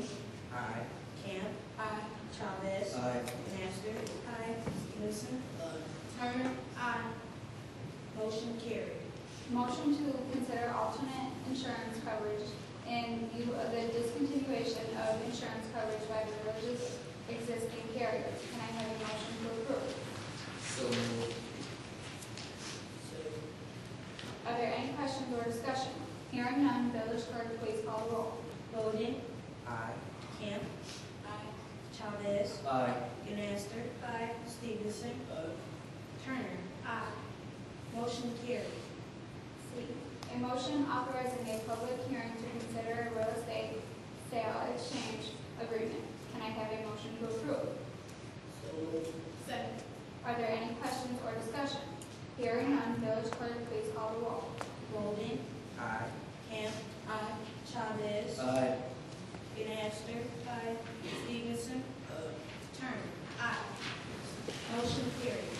Aye. Camp. Aye. Chavez. Aye. Canaster. Aye. Stevenson. Turner. Aye. Motion carried. Motion to consider alternate insurance coverage in view of the discontinuation of insurance coverage by the village's existing carriers. Can I have a motion to approve? So moved. Are there any questions or discussion? Hearing none, village clerk, please call the roll. Bolden. Aye. Camp. Aye. Chavez. Aye. Canaster. Aye. Stevenson. Turner. Aye. Motion carried. C, a motion authorizing a public hearing to consider a real estate sale exchange agreement. Can I have a motion to approve? So moved. Second. Are there any questions or discussion? Hearing none, village clerk, please call the roll. Bolden. Aye. Camp. Aye. Chavez. Aye. Canaster. Aye. Stevenson. Turner. Aye. Motion carried.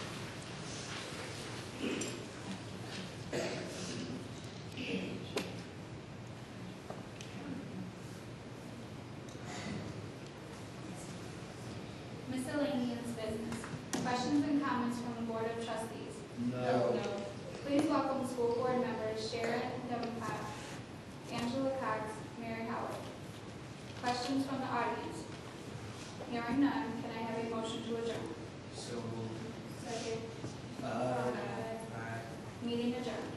Miscellaneous business. Questions and comments from the Board of Trustees? No. Please welcome school board members Sharon Devencott, Angela Cox, Mary Howard. Questions from the audience? Hearing none, can I have a motion to adjourn? So moved. Second. Aye. Meeting adjourned.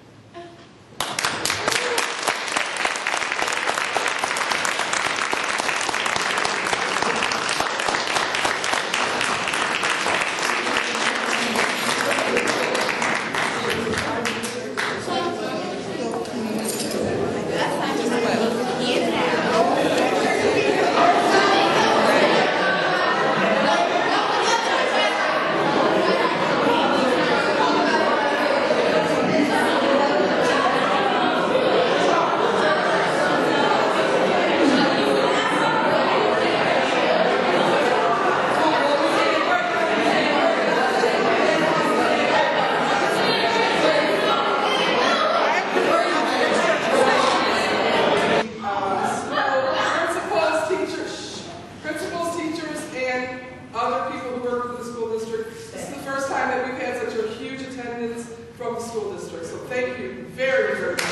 Principals, teachers, and other people who work with the school district. This is the first time that we've had such a huge attendance from the school district, so thank you very, very much.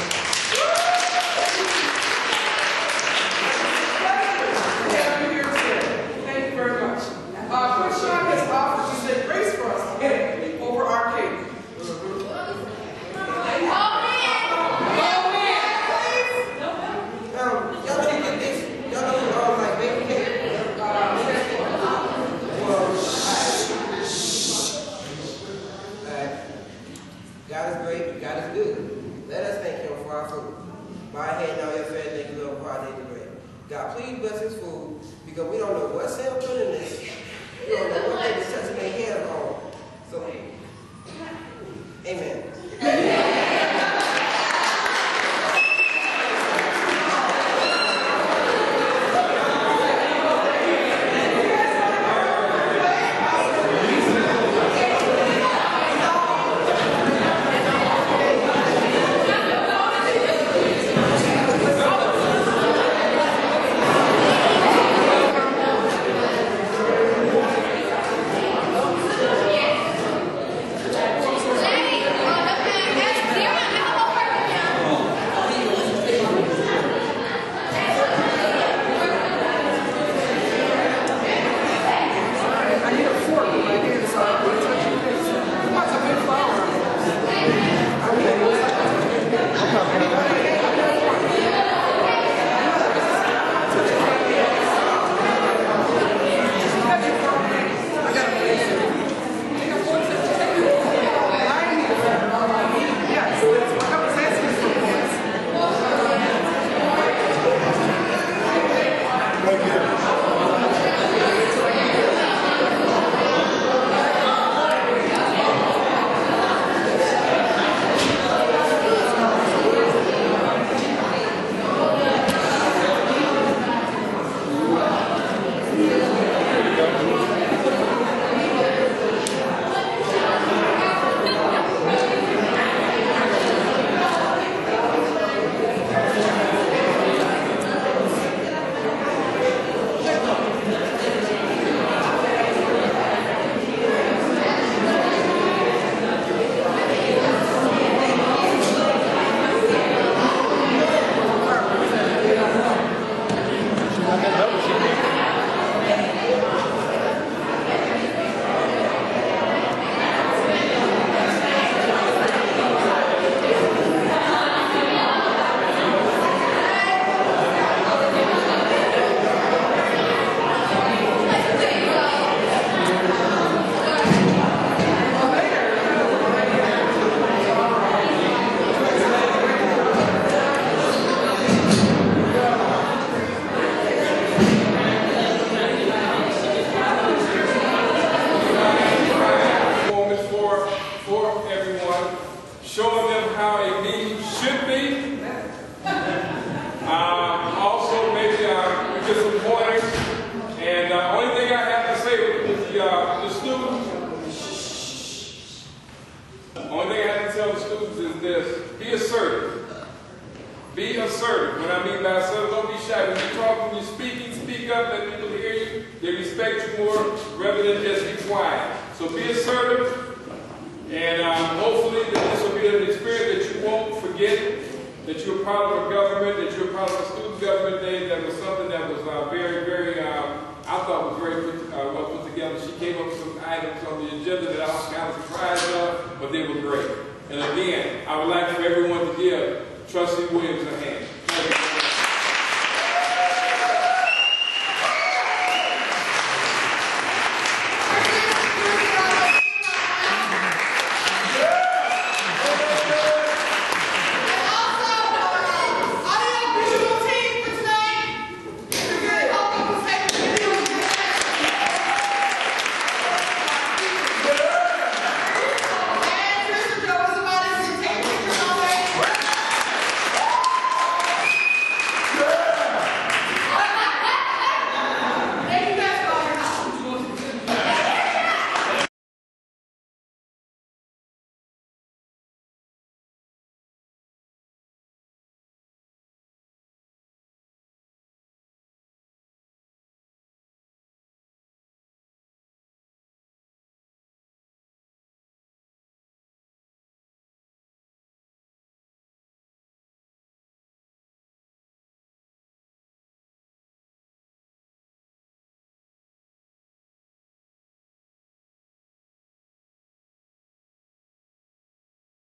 To have you here today. Thank you very much. Coach Sean has offered to say grace for us today over our cake. Y'all didn't get this. Y'all know like baby cake. God is great. God is good. Let us thank Him showing them how a meeting should be. Also, maybe get some pointers. And the only thing I have to say with the students, the only thing I have to tell the students is this: be assertive. Be assertive. What I mean by assertive, don't be shy. When you talk, when you're speaking, speak up, let people hear you. They respect you more rather than just be quiet. So be assertive. And hopefully that this will be an experience that you won't forget, that you're part of a government, that you're part of a student government day. That was something that was very, very, I thought was very well put together. She came up with some items on the agenda that I was kind of surprised of, but they were great. And again, I would like for everyone to give Trustee Williams a hand.